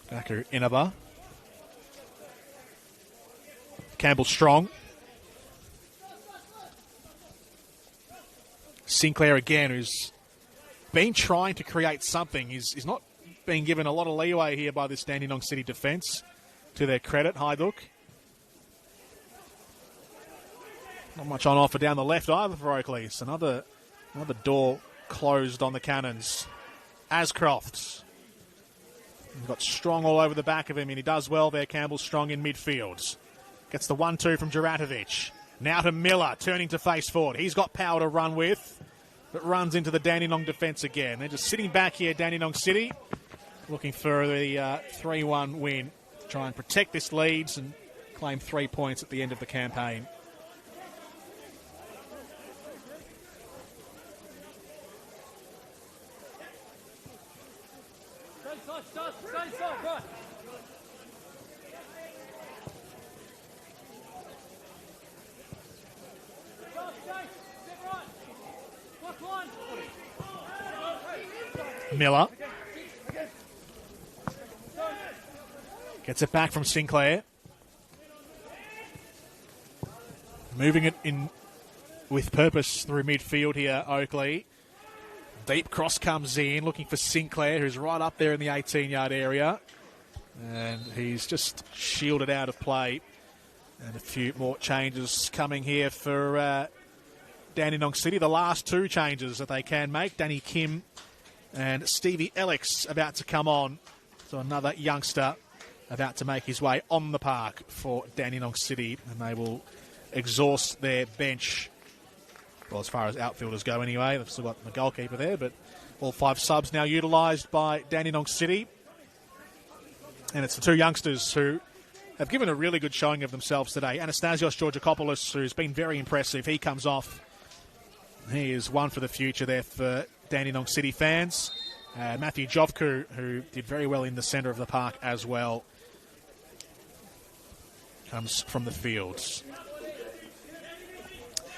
Gaku Inaba. Campbell strong. Sinclair again, who's been trying to create something. He's not being given a lot of leeway here by this Dandenong City defence, to their credit. Hajduk. Not much on offer down the left either for Oakleigh. It's another door closed on the Cannons. Ascrofts. He's got Strong all over the back of him, and he does well there. Campbell Strong in midfield. Gets the 1-2 from Juratovic. Now to Miller, turning to face forward. He's got power to run with, but runs into the Dandenong defence again. They're just sitting back here, Dandenong City, looking for the 3-1 win to try and protect this lead and claim 3 points at the end of the campaign. Miller gets it back from Sinclair. Moving it in with purpose through midfield here, Oakleigh. Deep cross comes in, looking for Sinclair, who's right up there in the 18-yard area. And he's just shielded out of play. And a few more changes coming here for Dandenong City. The last two changes that they can make. Danny Kim and Stevie Alex about to come on. So another youngster about to make his way on the park for Dandenong City. And they will exhaust their bench. Well, as far as outfielders go anyway. They've still got the goalkeeper there. But all 5 subs now utilised by Dandenong City. And it's the 2 youngsters who have given a really good showing of themselves today. Anastasios Georgakopoulos, who's been very impressive. He comes off. He is one for the future there for Dandenong City fans. Matthew Joffku, who did very well in the centre of the park as well, comes from the fields.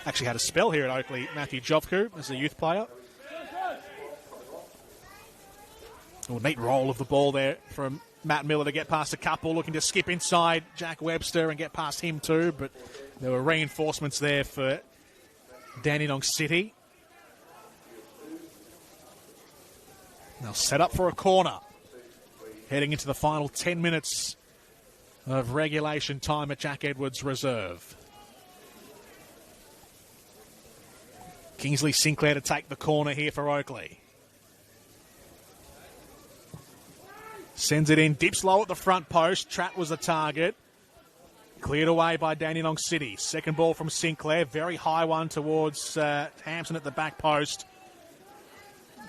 Actually had a spell here at Oakleigh, Matthew Joffku, as a youth player. A neat roll of the ball there from Matt Miller to get past a couple, looking to skip inside Jack Webster and get past him too, but there were reinforcements there for Dandenong City. Now set up for a corner. Heading into the final 10 minutes of regulation time at Jack Edwards Reserve. Kingsley Sinclair to take the corner here for Oakleigh. Sends it in, dips low at the front post. Tratt was the target. Cleared away by Dandenong City. Second ball from Sinclair. Very high one towards Hampson at the back post,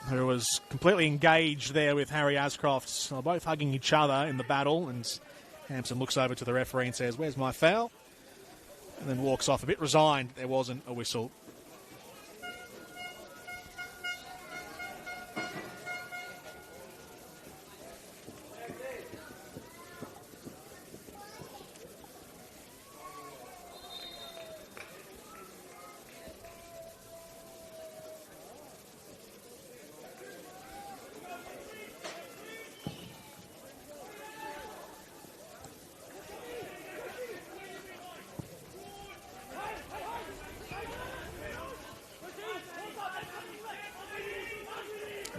who was completely engaged there with Harry Ascroft. They're both hugging each other in the battle, and Hampson looks over to the referee and says, "Where's my foul?" And then walks off a bit resigned. There wasn't a whistle.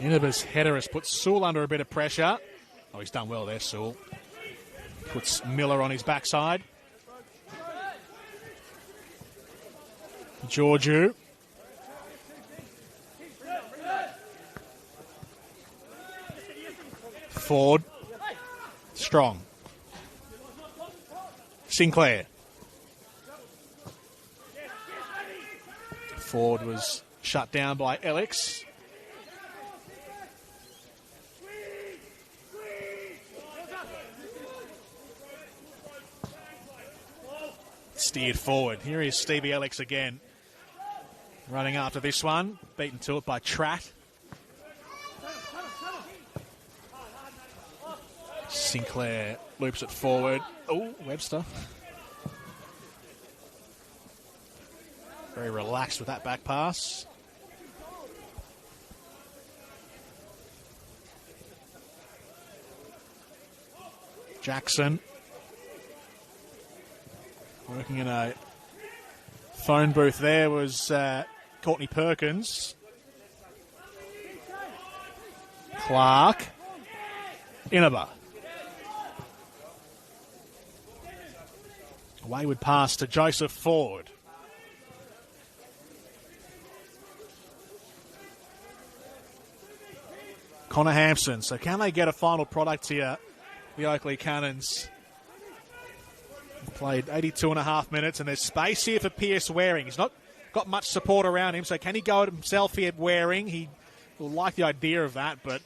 Inaba's header has put Sewell under a bit of pressure. Oh, he's done well there, Sewell. Puts Miller on his backside. Georgiou. Ford. Strong. Sinclair. Ford was shut down by Alex. Steered forward. Here is Stevie Alex again. Running after this one. Beaten to it by Tratt. Sinclair loops it forward. Oh, Webster. Very relaxed with that back pass. Jackson. Working in a phone booth there was Courtney Perkins. Clark. Inaba. Wayward pass to Joseph Ford. Connor Hampson. So can they get a final product here, the Oakleigh Cannons? Played 82.5 minutes, and there's space here for Pierce Waring. He's not got much support around him, so can he go at himself here, Waring? He will like the idea of that, but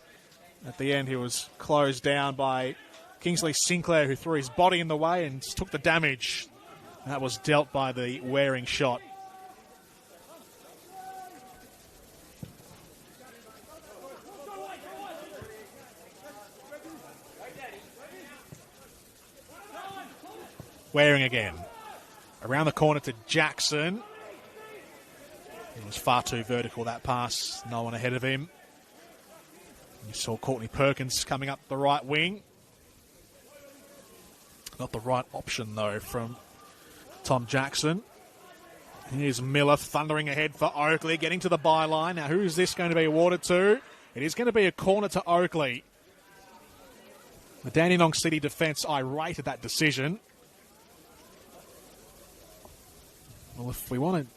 at the end he was closed down by Kingsley Sinclair, who threw his body in the way and took the damage. That was dealt by the Waring shot. Waring again. Around the corner to Jackson. It was far too vertical, that pass. No one ahead of him. You saw Courtney Perkins coming up the right wing. Not the right option, though, from Tom Jackson. Here's Miller thundering ahead for Oakleigh, getting to the byline. Now, who is this going to be awarded to? It is going to be a corner to Oakleigh. The Dandenong City defence irate at that decision. Well, if we want to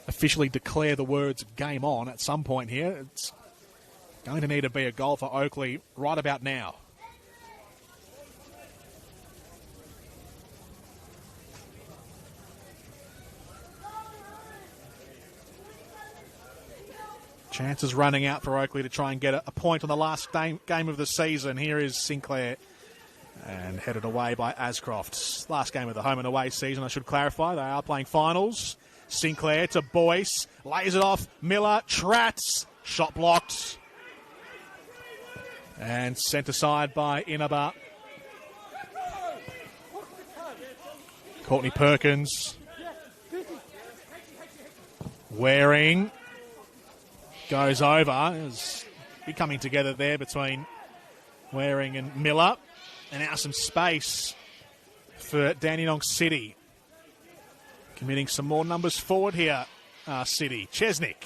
officially declare the words game on at some point here, it's going to need to be a goal for Oakleigh right about now. Chances running out for Oakleigh to try and get a point on the last game of the season. Here is Sinclair. And headed away by Ascroft. Last game of the home and away season, I should clarify. They are playing finals. Sinclair to Boyce. Lays it off. Miller. Tratts. Shot blocked. And sent aside by Inaba. Courtney Perkins. Waring. Goes over. There's be coming together there between Waring and Miller. And now some space for Dandenong City. Committing some more numbers forward here, City. Chesnick.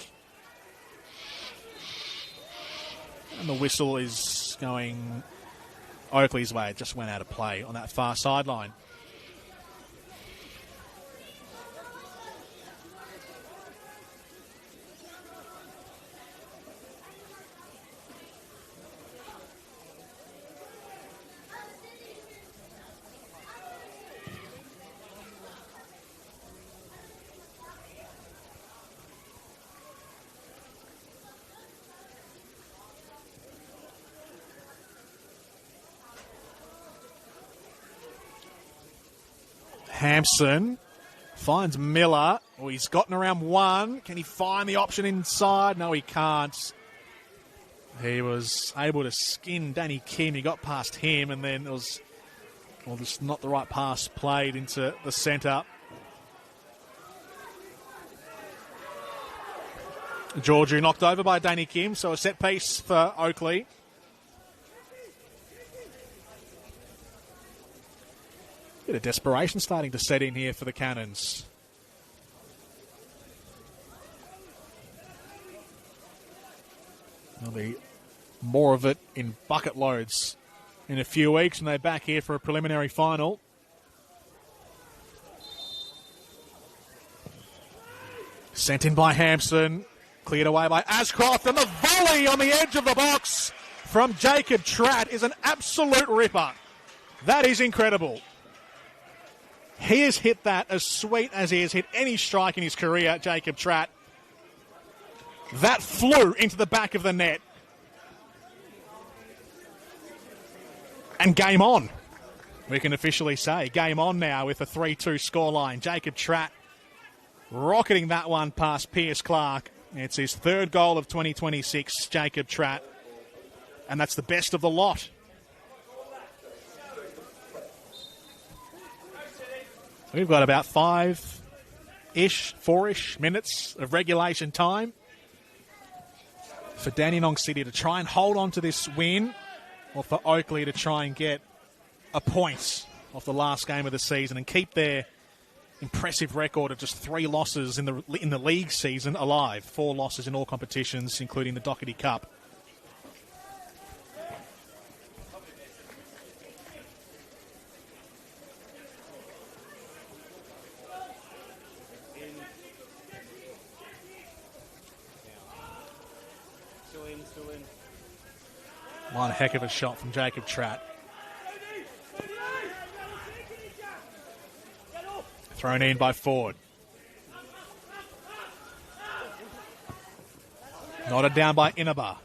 And the whistle is going Oakleigh's way. It just went out of play on that far sideline. Hampson finds Miller. Oh, he's gotten around one. Can he find the option inside? No, he can't. He was able to skin Danny Kim. He got past him, and then it was just not the right pass played into the centre. Georgiou knocked over by Danny Kim, so a set piece for Oakleigh. Bit of desperation starting to set in here for the Cannons. There'll be more of it in bucket loads in a few weeks, and they're back here for a preliminary final. Sent in by Hampson. Cleared away by Ashcroft, and the volley on the edge of the box from Jacob Tratt is an absolute ripper. That is incredible. He has hit that as sweet as he has hit any strike in his career, Jacob Tratt. That flew into the back of the net. And game on. We can officially say game on now with a 3-2 scoreline. Jacob Tratt rocketing that one past Pierce Clark. It's his third goal of 2026, Jacob Tratt. And that's the best of the lot. We've got about 4-ish minutes of regulation time for Dandenong City to try and hold on to this win, or for Oakleigh to try and get a point off the last game of the season and keep their impressive record of just 3 losses in the league season alive. 4 losses in all competitions, including the Doherty Cup. One heck of a shot from Jacob Tratt. Thrown in by Ford. Nodded down by Inaba.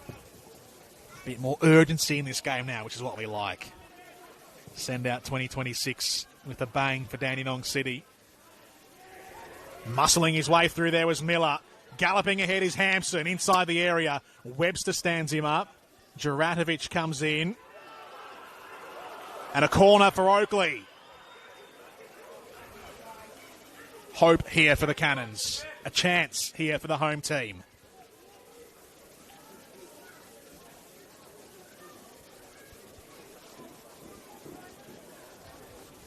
A bit more urgency in this game now, which is what we like. Send out 2026 with a bang for Dandenong City. Muscling his way through there was Miller. Galloping ahead is Hampson inside the area. Webster stands him up. Juratovic comes in. And a corner for Oakleigh. Hope here for the Cannons. A chance here for the home team.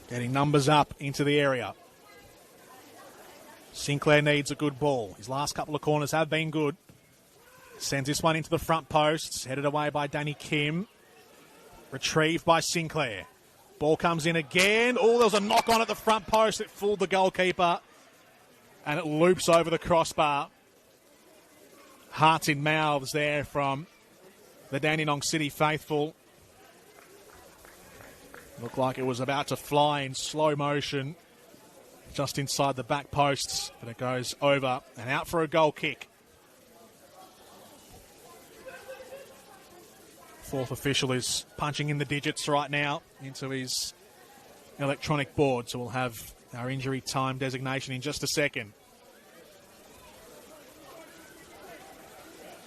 Getting numbers up into the area. Sinclair needs a good ball. His last couple of corners have been good. Sends this one into the front posts. Headed away by Danny Kim. Retrieved by Sinclair. Ball comes in again. Oh, there was a knock on at the front post. It fooled the goalkeeper. And it loops over the crossbar. Hearts in mouths there from the Dandenong City faithful. Looked like it was about to fly in slow motion just inside the back posts, but it goes over and out for a goal kick. Fourth official is punching in the digits right now into his electronic board, so we'll have our injury time designation in just a second.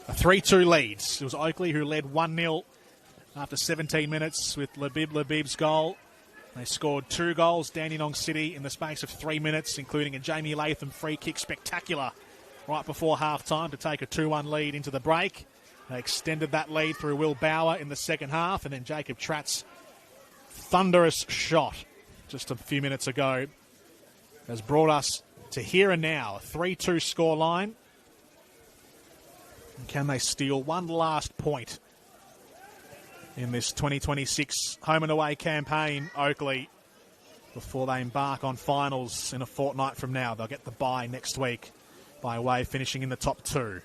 A 3-2 leads. It was Oakleigh who led 1-0 after 17 minutes with Labib's goal. They scored 2 goals, Dandenong City, in the space of 3 minutes, including a Jamie Latham free kick spectacular right before half-time to take a 2-1 lead into the break. They extended that lead through Will Bauer in the second half, and then Jacob Tratt's thunderous shot just a few minutes ago has brought us to here and now, a 3-2 scoreline. Can they steal one last point in this 2026 home and away campaign, Oakleigh, before they embark on finals in a fortnight from now? They'll get the bye next week by way of finishing in the top 2.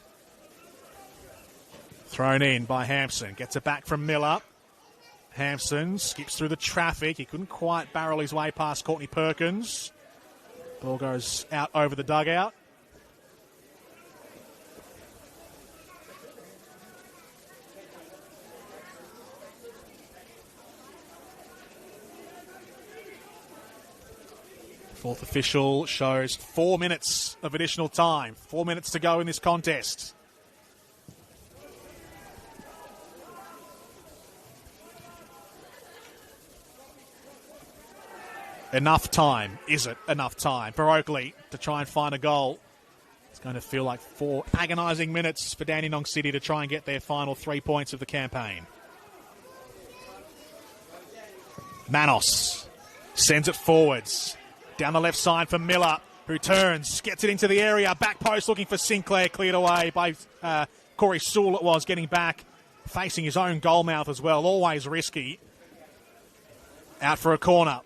Thrown in by Hampson. Gets it back from Miller. Hampson skips through the traffic. He couldn't quite barrel his way past Courtney Perkins. Ball goes out over the dugout. Fourth official shows 4 minutes of additional time. 4 minutes to go in this contest. Enough time. Is it enough time for Oakleigh to try and find a goal? It's going to feel like 4 agonising minutes for Dandenong City to try and get their final 3 points of the campaign. Manos sends it forwards. Down the left side for Miller, who turns, gets it into the area. Back post looking for Sinclair, cleared away by Corey Sewell it was, getting back, facing his own goal mouth as well. Always risky. Out for a corner.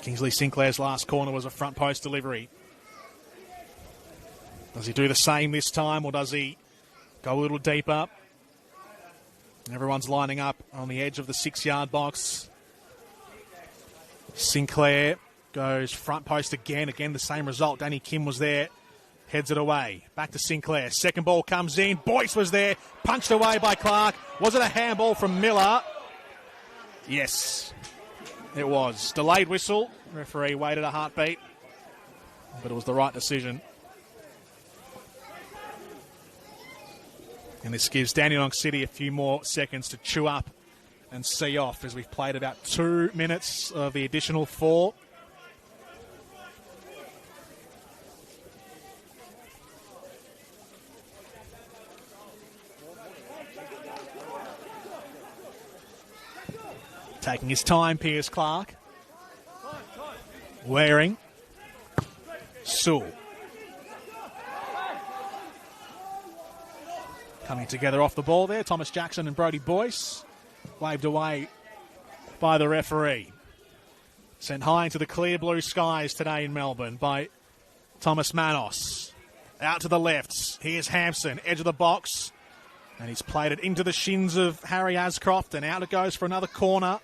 Kingsley Sinclair's last corner was a front post delivery. Does he do the same this time, or does he go a little deeper? Everyone's lining up on the edge of the 6-yard box. Sinclair goes front post again. Again, the same result. Danny Kim was there. Heads it away. Back to Sinclair. Second ball comes in. Boyce was there. Punched away by Clark. Was it a handball from Miller? Yes, it was. Delayed whistle. Referee waited a heartbeat, but it was the right decision. And this gives Dandenong City a few more seconds to chew up and see off, as we've played about 2 minutes of the additional 4. Taking his time, Piers Clark. Waring. Sewell. Coming together off the ball there, Thomas Jackson and Brodie Boyce. Waved away by the referee. Sent high into the clear blue skies today in Melbourne by Thomas Manos. Out to the left. Here's Hampson, edge of the box. And he's played it into the shins of Harry Ascroft, and out it goes for another corner.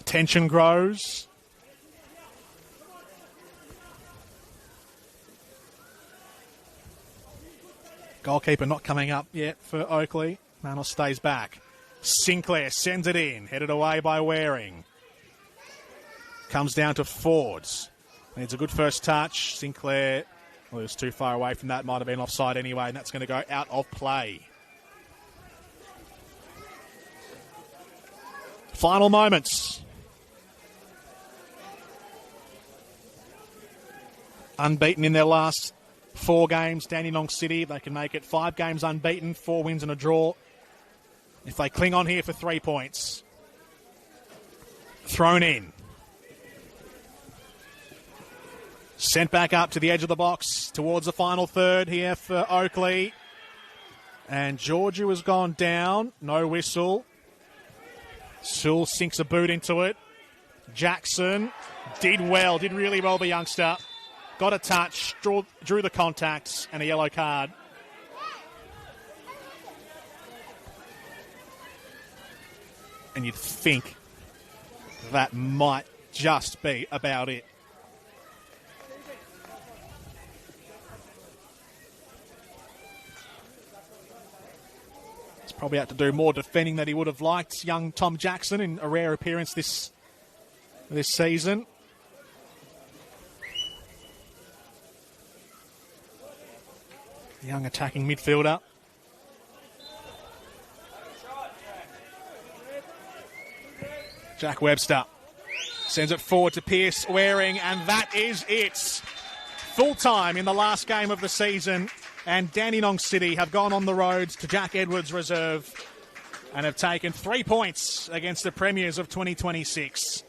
Tension grows. Goalkeeper not coming up yet for Oakleigh. Manos stays back. Sinclair sends it in. Headed away by Waring. Comes down to Fords. Needs a good first touch. Sinclair, well, it was too far away from that. Might have been offside anyway, and that's going to go out of play. Final moments. Unbeaten in their last 4 games, Dandenong City. They can make it 5 games unbeaten, 4 wins and a draw, if they cling on here for 3 points. Thrown in. Sent back up to the edge of the box towards the final third here for Oakleigh. And Georgiou has gone down. No whistle. Sewell sinks a boot into it. Jackson did really well, the youngster. Got a touch, drew the contacts, and a yellow card. And you'd think that might just be about it. He's probably had to do more defending than he would have liked, young Tom Jackson, in a rare appearance this season. Young attacking midfielder. Jack Webster sends it forward to Pierce Waring, and that is it. Full time in the last game of the season, and Dandenong City have gone on the road to Jack Edwards Reserve and have taken 3 points against the Premiers of 2026.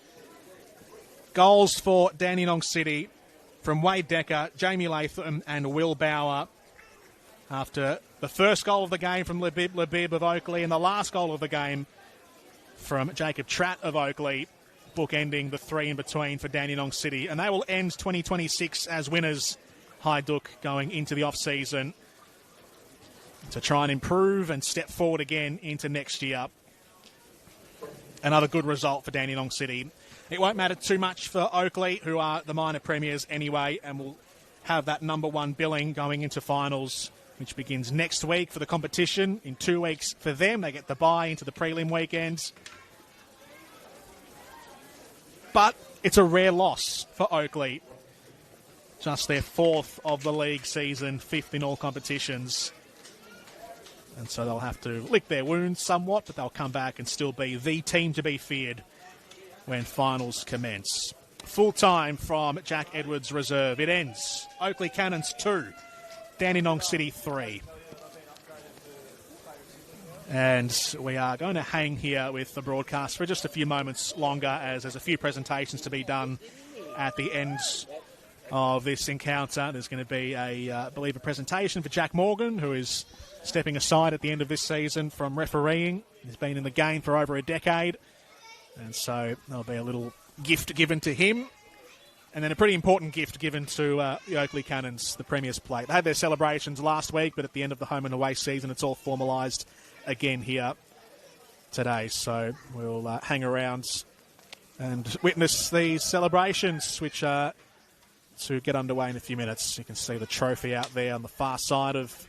Goals for Dandenong City from Wade Decker, Jamie Latham and Will Bauer, after the first goal of the game from Labib of Oakleigh and the last goal of the game from Jacob Tratt of Oakleigh, bookending the three in between for Dandenong City. And they will end 2026 as winners, Hajduk, going into the off-season to try and improve and step forward again into next year. Another good result for Dandenong City. It won't matter too much for Oakleigh, who are the minor premiers anyway, and will have that number one billing going into finals, which begins next week for the competition. In 2 weeks for them, they get the bye into the prelim weekends. But it's a rare loss for Oakleigh. Just their 4th of the league season, 5th in all competitions. And so they'll have to lick their wounds somewhat, but they'll come back and still be the team to be feared when finals commence. Full time from Jack Edwards Reserve. It ends. Oakleigh Cannons 2, Dandenong City 3. And we are going to hang here with the broadcast for just a few moments longer, as there's a few presentations to be done at the end of this encounter. There's going to be I believe a presentation for Jack Morgan, who is stepping aside at the end of this season from refereeing. He's been in the game for over a decade. And so there'll be a little gift given to him. And then a pretty important gift given to the Oakleigh Cannons, the Premier's Plate. They had their celebrations last week, but at the end of the home and away season, it's all formalised again here today. So we'll hang around and witness these celebrations, which are to get underway in a few minutes. You can see the trophy out there on the far side of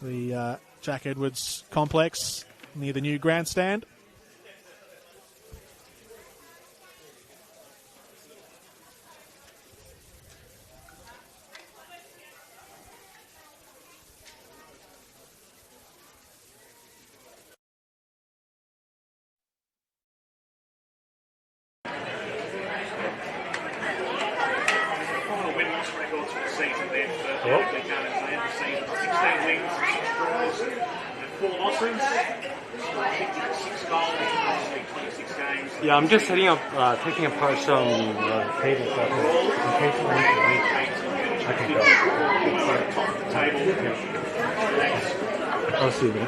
the Jack Edwards complex near the new grandstand. Yeah, I'm just setting up, taking apart some tables so in case I can go. I'll see you there.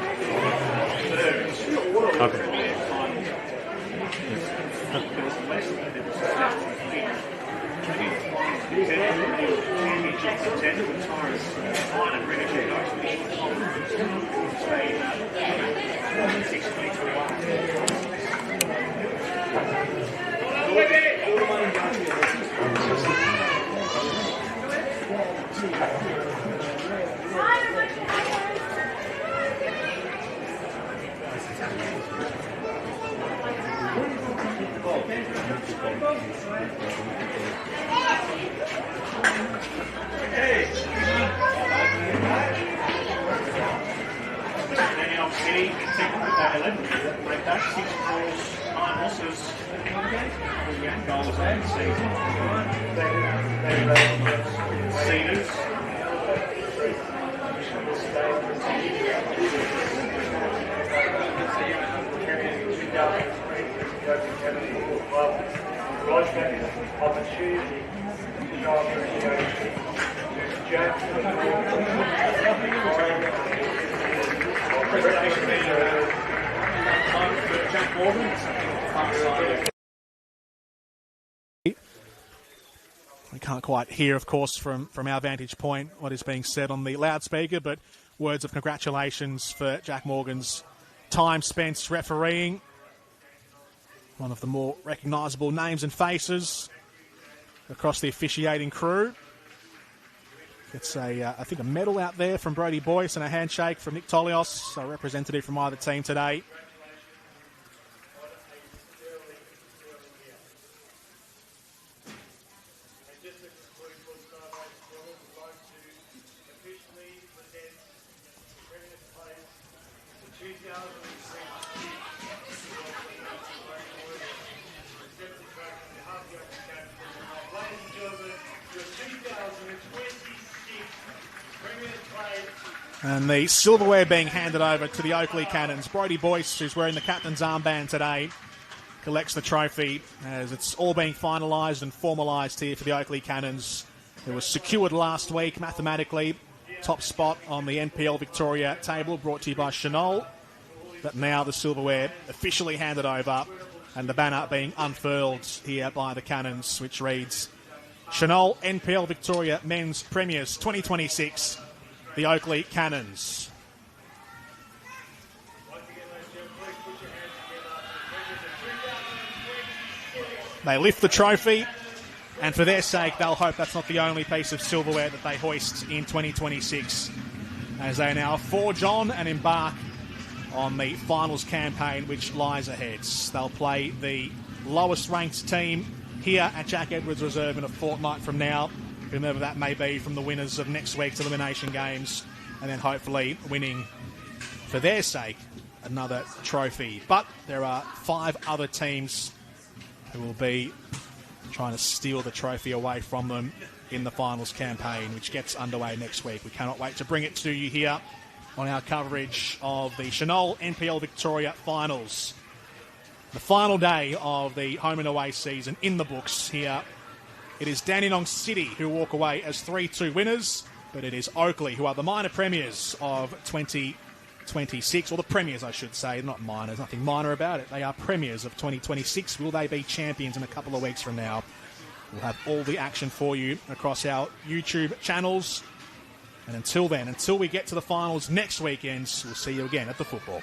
Okay. Dandenong City in second with that 11. Like that, 6 goals, 9 losses. 48 goals on the season. Cedars. Opportunity Jack Morgan. We can't quite hear, of course, from our vantage point what is being said on the loudspeaker, but words of congratulations for Jack Morgan's time spent refereeing. One of the more recognisable names and faces across the officiating crew. Gets I think a medal out there from Brodie Boyce and a handshake from Nick Tolios, a representative from either team today. And the silverware being handed over to the Oakleigh Cannons. Brodie Boyce, who's wearing the captain's armband today, collects the trophy as it's all being finalised and formalised here for the Oakleigh Cannons. It was secured last week mathematically. Top spot on the NPL Victoria table, brought to you by Senol. But now the silverware officially handed over and the banner being unfurled here by the Cannons, which reads, Senol NPL Victoria Men's Premiers 2026, the Oakleigh Cannons. They lift the trophy, and for their sake, they'll hope that's not the only piece of silverware that they hoist in 2026, as they now forge on and embark on the finals campaign which lies ahead. They'll play the lowest ranked team here at Jack Edwards Reserve in a fortnight from now, whomever that may be, from the winners of next week's elimination games, and then hopefully winning, for their sake, another trophy. But there are 5 other teams who will be trying to steal the trophy away from them in the finals campaign, which gets underway next week. We cannot wait to bring it to you here on our coverage of the Senol NPL Victoria finals. The final day of the home and away season in the books here. It is Dandenong City who walk away as 3-2 winners, but it is Oakleigh who are the minor premiers of 2026, or the premiers I should say, not minors, nothing minor about it. They are premiers of 2026. Will they be champions in a couple of weeks from now? We'll have all the action for you across our YouTube channels. And until then, until we get to the finals next weekend, we'll see you again at the football.